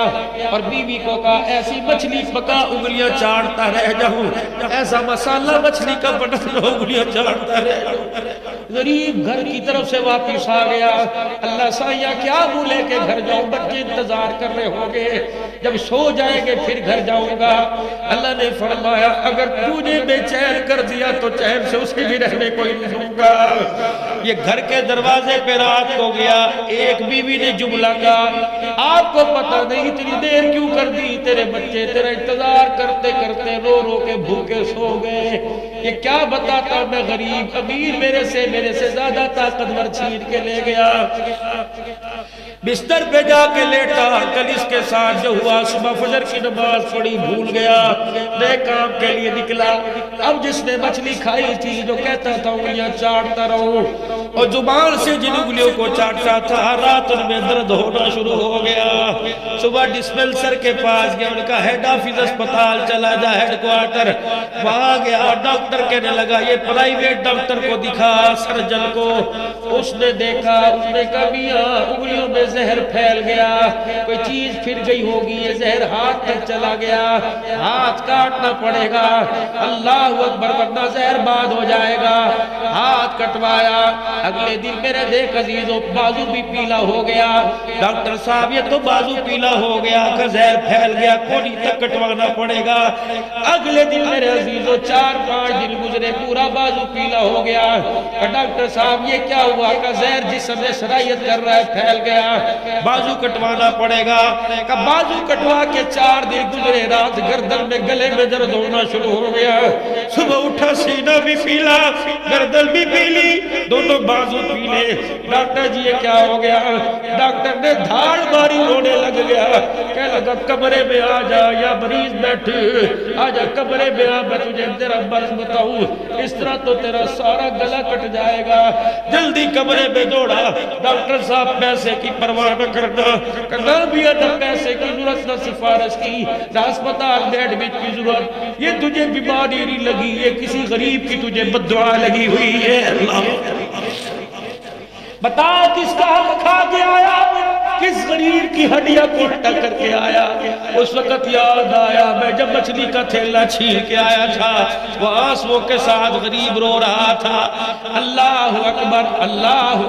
اور بیوی کو کہا ایسی مچھلی پکا انگلیاں چاڑتا رہ جاؤں، ایسا مسالہ مچھلی کا بنا انگلیاں چاڑتا رہ جاؤں. غریب گھر کی طرف سے واپس آ گیا. اللہ سائیہ کیا منہ لے کے گھر جاؤں؟ بچے انتظار کر رہے ہوں گے، جب سو جائیں گے پھر گھر جاؤں گا. اللہ نے فرمایا اگر تو نے بے چین کر دیا تو چین سے اسے بھی رہنے کوئی نہیں دوں گا. یہ گھر کے دروازے پہ رات ہو گیا. ایک بیوی نے جملہ کہا آپ کو پتہ نہیں اتنی دیر کیوں کر دی؟ تیرے بچے تیرا انتظار کرتے کرتے رو رو کے بھوکے سو گئے. یہ کیا بتاتا میں غریب، امیر میرے سے زیادہ طاقتور چھین کے لے گیا. بستر پہ جا کے لیٹا. کل اس کے ساتھ جو ہوا، صبح فجر کی نماز پڑھی بھول گیا، نئے کام کے لیے نکلا. اب جس نے مچھلی کھائی تھی جو کہتا تھا انگلیاں چاٹتا رہو، اور زبان سے جن انگلیوں کو چاٹتا تھا رات ان میں درد ہونا شروع ہو گیا. صبح ڈسپنسر کے پاس گیا، ان کا ہیڈ آفس اسپتال چلا جا، ہیڈ کوارٹر. وہاں گیا، ڈاکٹر کہنے لگا یہ پرائیویٹ ڈاکٹر کو دکھا، سرجن کو. اس نے دیکھا، اس نے کہا میاں انگلیوں میں زہر پھیل گیا، کوئی چیز پھر گئی ہوگی، یہ زہر ہاتھ تک چلا گیا، ہاتھ کاٹنا پڑے گا. اللہ اکبر، ورنہ زہر بعد ہو جائے گا. ہاتھ کٹوایا. اگلے دن میرے دیکھ عزیزوں بازو بھی پیلا ہو گیا. ڈاکٹر صاحب یہ تو بازو پیلا ہو گیا کہ زہر پھیل گیا، کونی تک کٹوانا پڑے گا. اگلے دن میرے عزیزوں 4-5 دن گزرے، پورا بازو پیلا ہو گیا. ڈاکٹر صاحب یہ کیا ہوا؟ کہ زہر جسم میں سرائیت کر رہا ہے، پھیل گیا، بازو کٹوانا پڑے گا. کہ بازو کٹوا کے 4 دن گزرے، رات گردن میں گلے میں درد ہونا شروع ہو گیا. صبح اٹھا سینہ بھی پیلا، گردن بھی پیلی، دونوں بازو پیلے. ڈاکٹر جی یہ کیا ہو گیا؟ ڈاکٹر نے دھاڑ ماری، رونے لگ گیا. کہنے لگا کمرے میں آ جا، یا مریض بیٹھے، آ جا کمرے میں آ، میں تجھے تیرا مرض بتاؤں، اس طرح تو تیرا سارا گلا کٹ جائے گا. جلدی کمرے میں دوڑا. ڈاکٹر صاحب پیسے کی پرواہ نہ کرنا بھی نہ پیسے کی ضرورت، نہ سفارش کی، نہ اسپتال میں ایڈمٹ کی ضرورت. یہ تجھے بیماری نہیں لگی، یہ کسی غریب کی تجھے بد دعا لگی ہوئی ہے اللہ بتا کس کا حق کھا کے آیا کس غریب کی ہڈیاں کو ٹکر کے آیا اس وقت یاد آیا میں جب مچھلی کا تھیلا چھین کے آیا تھا وہ آنسوؤں کے ساتھ غریب رو رہا تھا اللہ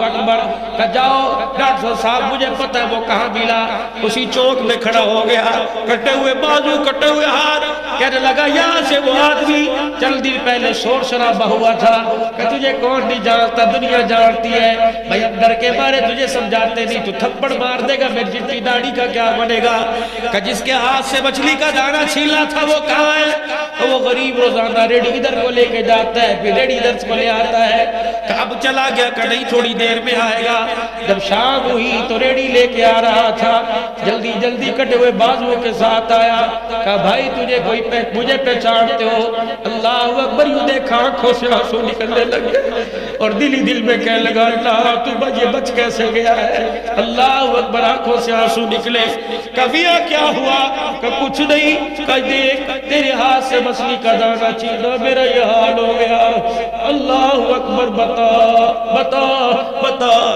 اکبر کہ جاؤ ڈاکٹر صاحب مجھے پتہ ہے وہ کہاں ملا اسی چوک میں کھڑا ہو گیا کٹے ہوئے بازو کٹے ہوئے ہاتھ کہنے لگا یہاں سے وہ آدمی چند دن پہلے شور شرابہ ہوا تھا کہ تجھے کون نہیں جانتا دنیا جانتی ہے بھئی اندر کے بارے تجھے سمجھاتے نہیں تو تھپڑ مار دے گا میری جتنی داڑھی کا کیا بنے گا کہ جس کے ہاتھ سے مچھلی کا دانہ چھیلا تھا وہ کہاں ہے تو وہ غریب روزانہ ریڑھی ادھر کو لے کے جاتا ہے پھر ریڑھی ادھر کو لے آتا ہے کہ اب چلا گیا کہ نہیں تھوڑی دیر میں آئے گا جب شام ہوئی تو ریڑھی لے کے آ رہا تھا جلدی جلدی کٹے ہوئے بازوؤں کے ساتھ آیا کہا بھائی تجھے کوئی مجھے پہچانتے ہو اللہ اکبر یوں دیکھا آنکھوں سے آنسو نکلنے لگے اور دل ہی دل میں کہنے لگا اللہ تو یہ بچ کیسے گیا ہے اللہ اکبر آنکھوں سے آنسو نکلے کبھی کیا ہوا کہ کچھ نہیں کہ دیکھ تیرے ہاتھ سے مچھلی کا دانہ چھینا میرا یہ حال ہو گیا اللہ اکبر بتا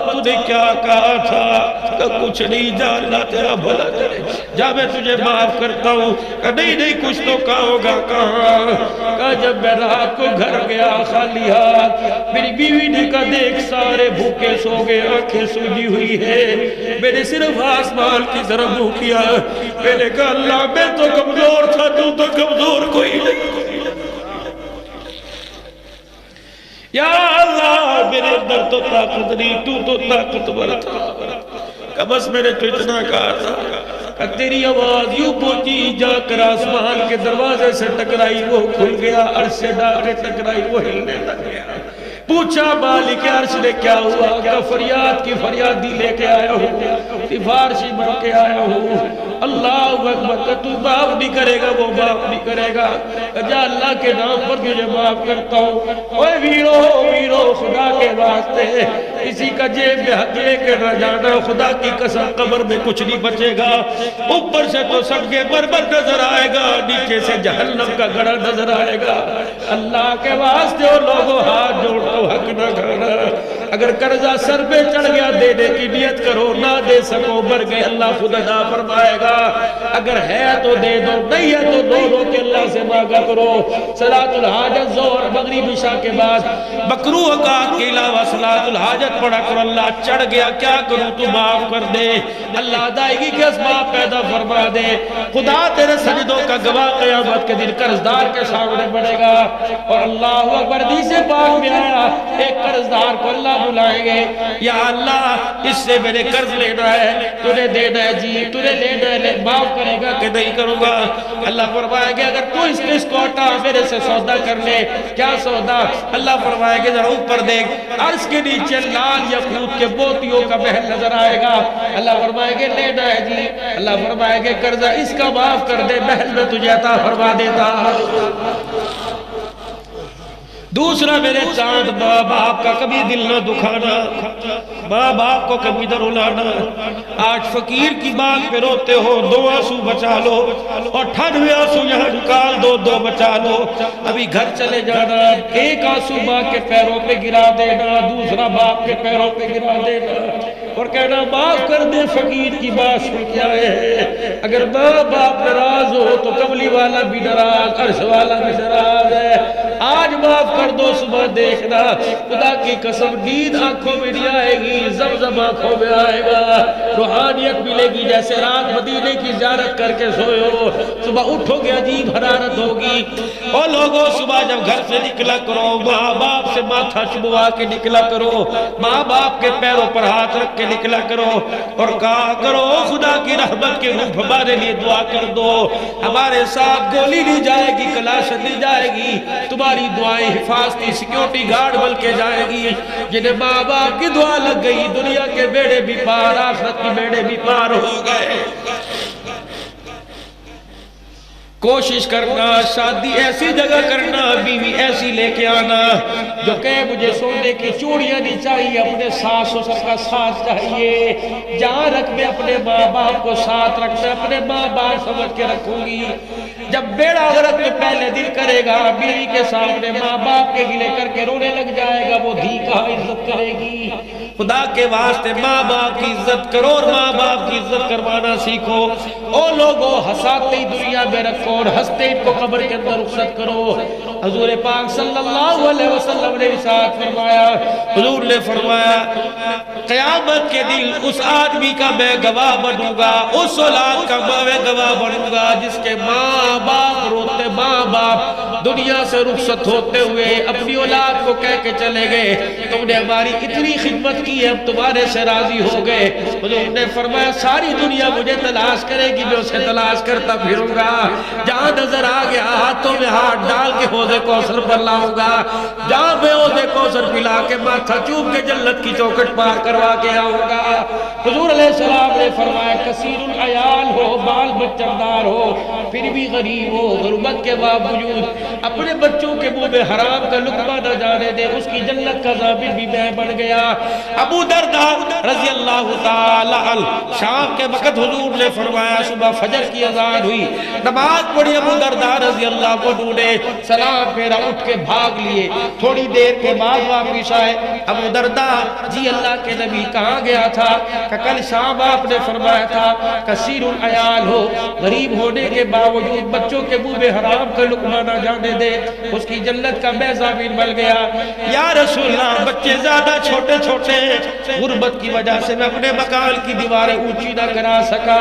تو نے کیا کہا تھا کہ کچھ نہیں جاننا تیرا بھلا کرے جا میں تجھے معاف کرتا ہوں کہ نہیں کچھ تو کہا ہوگا کہاں کہ جب میں رات کو گھر گیا خالی ہاتھ میری بیوی نے کہا دیکھ سارے بھوکے سو گئے آنکھیں سوجی ہوئی ہے میں نے صرف آسمان کی طرف منہ کیا میں نے کہا اللہ میں تو کمزور تھا تو کمزور کوئی نہیں یا اللہ میرے اندر تو طاقت نہیں تو طاقتور تھا کہ بس میں نے تو اتنا کہا تھا کہ تیری آواز یوں پہنچی جا کر آسمان کے دروازے سے ٹکرائی وہ کھل گیا عرش سے ڈاکے ٹکرائی وہ ہلنے لگ گیا پوچھا مالک عرش نے کیا ہوا کہ فریاد کی فریادی لے کے آیا ہوں سفارشی بن کے آیا ہوں اللہ اکبر کہ تو معاف نہیں کرے گا وہ معاف نہیں کرے گا جا اللہ کے نام پر تجھے معاف کرتا ہوں اوے ویرو خدا کے واسطے کسی کا جیب میں ہاتھ لے کے نہ جانا خدا کی قسم قبر میں کچھ نہیں بچے گا اوپر سے تو سب کے بربر نظر آئے گا نیچے سے جہنم کا گڑھا نظر آئے گا اللہ کے واسطے وہ لوگوں ہاتھ جوڑ تو حق نہ کھانا اگر قرضہ سر پہ چڑھ گیا دینے کی نیت کرو نہ دے سکو مر گئے اللہ خود ادا فرمائے گا اگر ہے تو دے دو نہیں ہے تو دو دو کہ اللہ سے مانگا کرو صلاۃ الحاجت ظہر مغرب عشاء کے بعد مکروہ اوقات کے علاوہ صلاۃ الحاجت پڑھا کر اللہ چڑھ گیا کیا کروں تو معاف کر دے اللہ ادائیگی کے اسباب پیدا فرما دے خدا تیرے سجدوں کا گواہ قیامت کے دن قرضدار کے سامنے بڑھے گا اور اللہ اکبر حدیث پاک میں آیا ایک قرضدار کو اللہ بلائیں گے یا اللہ اس سے میرے قرض لینا ہے تجھے دینا ہے جی تجھے لینا ہے معاف کرے گا کہ نہیں کروں گا اللہ فرمائے گا اگر تو اس کو ہٹا میرے سے سودا کر لے کیا سودا اللہ فرمائے گا ذرا اوپر دیکھ عرش کے نیچے لال یاقوت کے موتیوں کا محل نظر آئے گا اللہ فرمائے گا لینا ہے جی اللہ فرمائے گا قرضہ اس کا معاف کر دے محل میں تجھے عطا فرما دیتا دوسرا میرے چاند ماں باپ کا کبھی دل نہ دکھانا ماں باپ کو کبھی نہ رلانا آج فقیر کی بات پہ روتے ہو 2 آنسو بچا لو اور 98 آنسو یہاں نکال دو بچا لو ابھی گھر چلے جانا ایک آنسو ماں کے پیروں پہ گرا دینا دوسرا باپ کے پیروں پہ گرا دینا اور کہنا معاف کر دے فقیر کی بات سن کے آئے ہیں اگر ماں باپ ناراض ہو تو کملی والا بھی ناراض عرش والا بھی ناراض ہے آج معاف کر دو صبح دیکھنا خدا کی قسم نیند آنکھوں میں نہیں آئے گی زمزم آنکھوں میں آئے گا روحانیت ملے گی جیسے رات مدینے کی زیارت کر کے سوئے ہو صبح اٹھو گے عجیب حرارت ہوگی اور لوگوں صبح جب گھر سے نکلا کرو ماں باپ سے ماتھا چبوا کے نکلا کرو ماں باپ کے پیروں پر ہاتھ رکھ کے نکلا کرو اور کہا کرو خدا کی رحمت کے روپ ہمارے لیے دعا کر دو ہمارے ساتھ گولی نہیں جائے گی کلاش نہیں جائے گی تمہاری دعائیں حفاظتی سیکیورٹی گارڈ بل کے جائے گی جنہیں ماں باپ کی دعا لگ گئی دنیا کے بیڑے بھی پار آخرت کی بیڑے بھی پار ہو گئے کوشش کرنا شادی ایسی جگہ کرنا، بیوی ایسی لے کے آنا جو کہ مجھے سونے کی چوڑیاں نہیں چاہیے، اپنے ساس سسر کا ساتھ چاہیے، جہاں رکھ میں اپنے ماں باپ کو ساتھ رکھنا، اپنے ماں باپ سمجھ کے رکھوں گی۔ جب بیڑا غرق میں پہلے دل کرے گا، بیوی کے سامنے ماں باپ کے گلے کر کے رونے لگ جائے گا، وہ دھی کہاں عزت کرے گی؟ خدا کے واسطے ماں باپ کی عزت کرو اور ماں باپ کی عزت کروانا سیکھو۔ او لوگوں، ہساتے ہی دنیا میں رکھو اور ہستے ان کو قبر کے اندر رخصت کرو۔ حضور پاک صلی اللہ علیہ وسلم نے ارشاد فرمایا، حضور نے فرمایا قیامت کے دن اس آدمی کا میں گواہ بنوں گا، اس اولاد کا میں گواہ بنوں گا جس کے ماں باپ روتے، ماں باپ دنیا سے رخصت ہوتے ہوئے اپنی اولاد کو کہہ کے چلے گئے تم نے ہماری اتنی خدمت کی ہے، ہم تمہارے سے راضی ہو گئے۔ حضور نے فرمایا ساری دنیا مجھے تلاش کرے گی، میں اسے تلاش کرتا پھروں گا، جہاں نظر آ گیا ہاتھوں میں ہاتھ ڈال کے حوض کوثر پر لاؤں گا، جہاں میں حوض کوثر پلا کے ماتھا چوم کے جنت کی چوکھٹ پار کروا کے آؤں گا۔ حضور علیہ السلام نے فرمایا کثیر العیال ہو، بال بچہ دار ہو، پھر بھی غریب ہو، غربت کے باوجود اپنے بچوں کے منہ میں حرام کا لقمہ نہ جانے دے، اس کی جنت کا ضامن بھی میں بن گیا۔ ابو درداء رضی اللہ تعالی عنہ، شام کے وقت حضور نے فرمایا صبح فجر کی اذان ہوئی، نماز پڑھی، ابو درداء رضی اللہ عنہ نے سلام پھیرا، اٹھ کے بھاگ لیے، تھوڑی دیر کے بعد واپس آئے۔ ابو درداء جی اللہ کے نبی کہاں گیا تھا؟ کہ کل شام آپ نے فرمایا تھا کثیر العیال ہو، غریب ہونے کے باوجود بچوں کے منہ میں حرام کا لقمہ نہ جانے دے، اس کی جنت کا میں ضامن بن گیا۔ یا رسول اللہ بچے زیادہ چھوٹے چھوٹے، غربت کی وجہ سے میں اپنے مکان کی دیواریں اونچی نہ کرا سکا،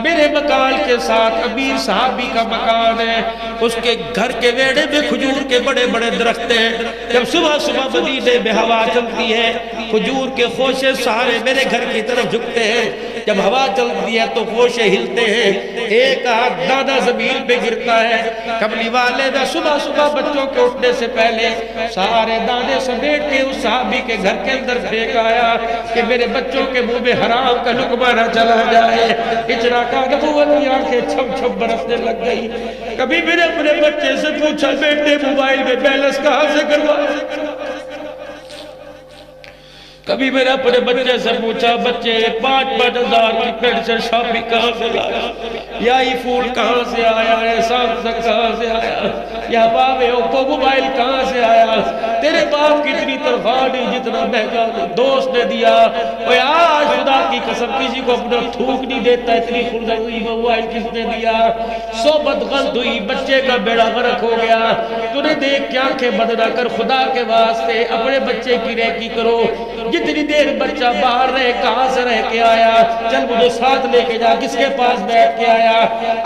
میرے مکان کے ساتھ امیر صحابی کا مکان ہے، اس کے گھر کے ویڑے میں کھجور کے بڑے بڑے درخت ہیں، جب صبح صبح مدینے میں ہوا چلتی ہے کھجور کے خوشے سارے میرے گھر کی طرف جھکتے ہیں، جب ہوا چلتی ہے تو خوشے ہلتے ہیں، ایک آدھ دانا زمین پہ گرتا ہے، کملی والے میں صبح صبح بچوں کے اٹھنے سے پہلے سارے دانے سمیٹ کے اس صحابی کے گھر کے اندر پھینک آیا کہ میرے بچوں کے منہ میں حرام کا لقمہ نہ چلا جائے۔ اجرا کا نبوت کی آنکھیں چھم چھم برسنے لگ گئی۔ کبھی میں نے اپنے بچے سے پوچھا بیٹے موبائل میں بیلنس کہاں سے کروائے؟ کبھی میں نے اپنے بچے سے پوچھا بچے 5,000 کی پینسل شاپنگ کہاں سے لایا، یا ای فون کہاں سے آیا ہے، سامسنگ کہاں سے آیا، یا ہواوے اوپو موبائل کہاں سے آیا، تیرے باپ کی اتنی تنخواہ نہیں جتنا مہنگا دوست نے دیا۔ اوے آج خدا کی قسم کسی کو اپنا تھوک نہیں دیتا، اتنی خوردنی موبائل کس نے دیا؟ صحبت غلط ہوئی، بچے کا بیڑا غرق ہو گیا۔ تو نے دیکھ کیا کہ بد نہ کر، خدا کے واسطے اپنے بچے کی نیکی کرو۔ جتنی دیر بچہ باہر رہے، کہاں سے رہ کے آیا، چل مجھے ساتھ لے کے جا، کس کے پاس بیٹھ کے آیا،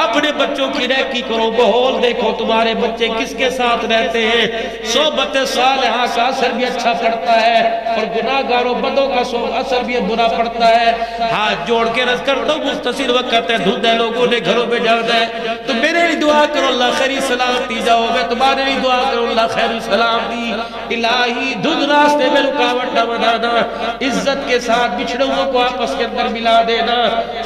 اپنے بچوں کی نیکی کرو۔ ماحول دیکھو تمہارے بچے کس کے ساتھ رہتے ہیں، صحبت صالحہ کا اثر بھی اچھا پڑتا ہے اور گناہگاروں بدوں کا اثر بھی برا پڑتا ہے۔ ہاتھ جوڑ کے رض کرتا ہوں، مختصر وقت ہے، دھندے لوگوں نے گھروں میں جانا ہے، تو میرے لیے دعا کرو اللہ خیری سلامتی جاؤ، میں تمہارے لیے دعا کرو اللہ خیری سلامتی۔ الہی دھند راستے میں رکاوٹ نہ بنانا، عزت کے ساتھ بچھڑوں کو آپس کے اندر ملا دینا،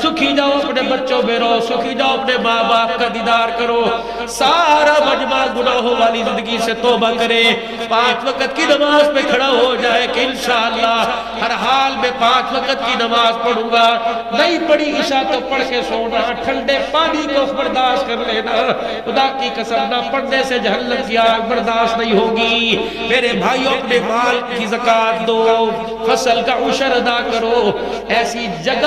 سکھی جاؤ اپنے بچوں میں رہو، سکھی جاؤ اپنے ماں باپ کا دیدار کرو، سارا مجمع گناہوں والی زندگی سے توبہ کرے، 5 وقت کی نماز پہ کھڑا ہو جائے کہ انشاءاللہ ہر حال میں 5 وقت کی نماز پڑھوں گا، نہیں پڑھی عشاء تو پڑھ کے سونا، ٹھنڈے پانی کو برداشت کر لینا، خدا کی قسم نہ پڑھنے سے جہنم کی آگ برداشت نہیں ہوگی۔ میرے بھائیوں اپنے مال کی زکاة دو، فصل کا عشر ادا کرو، ایسی جگہ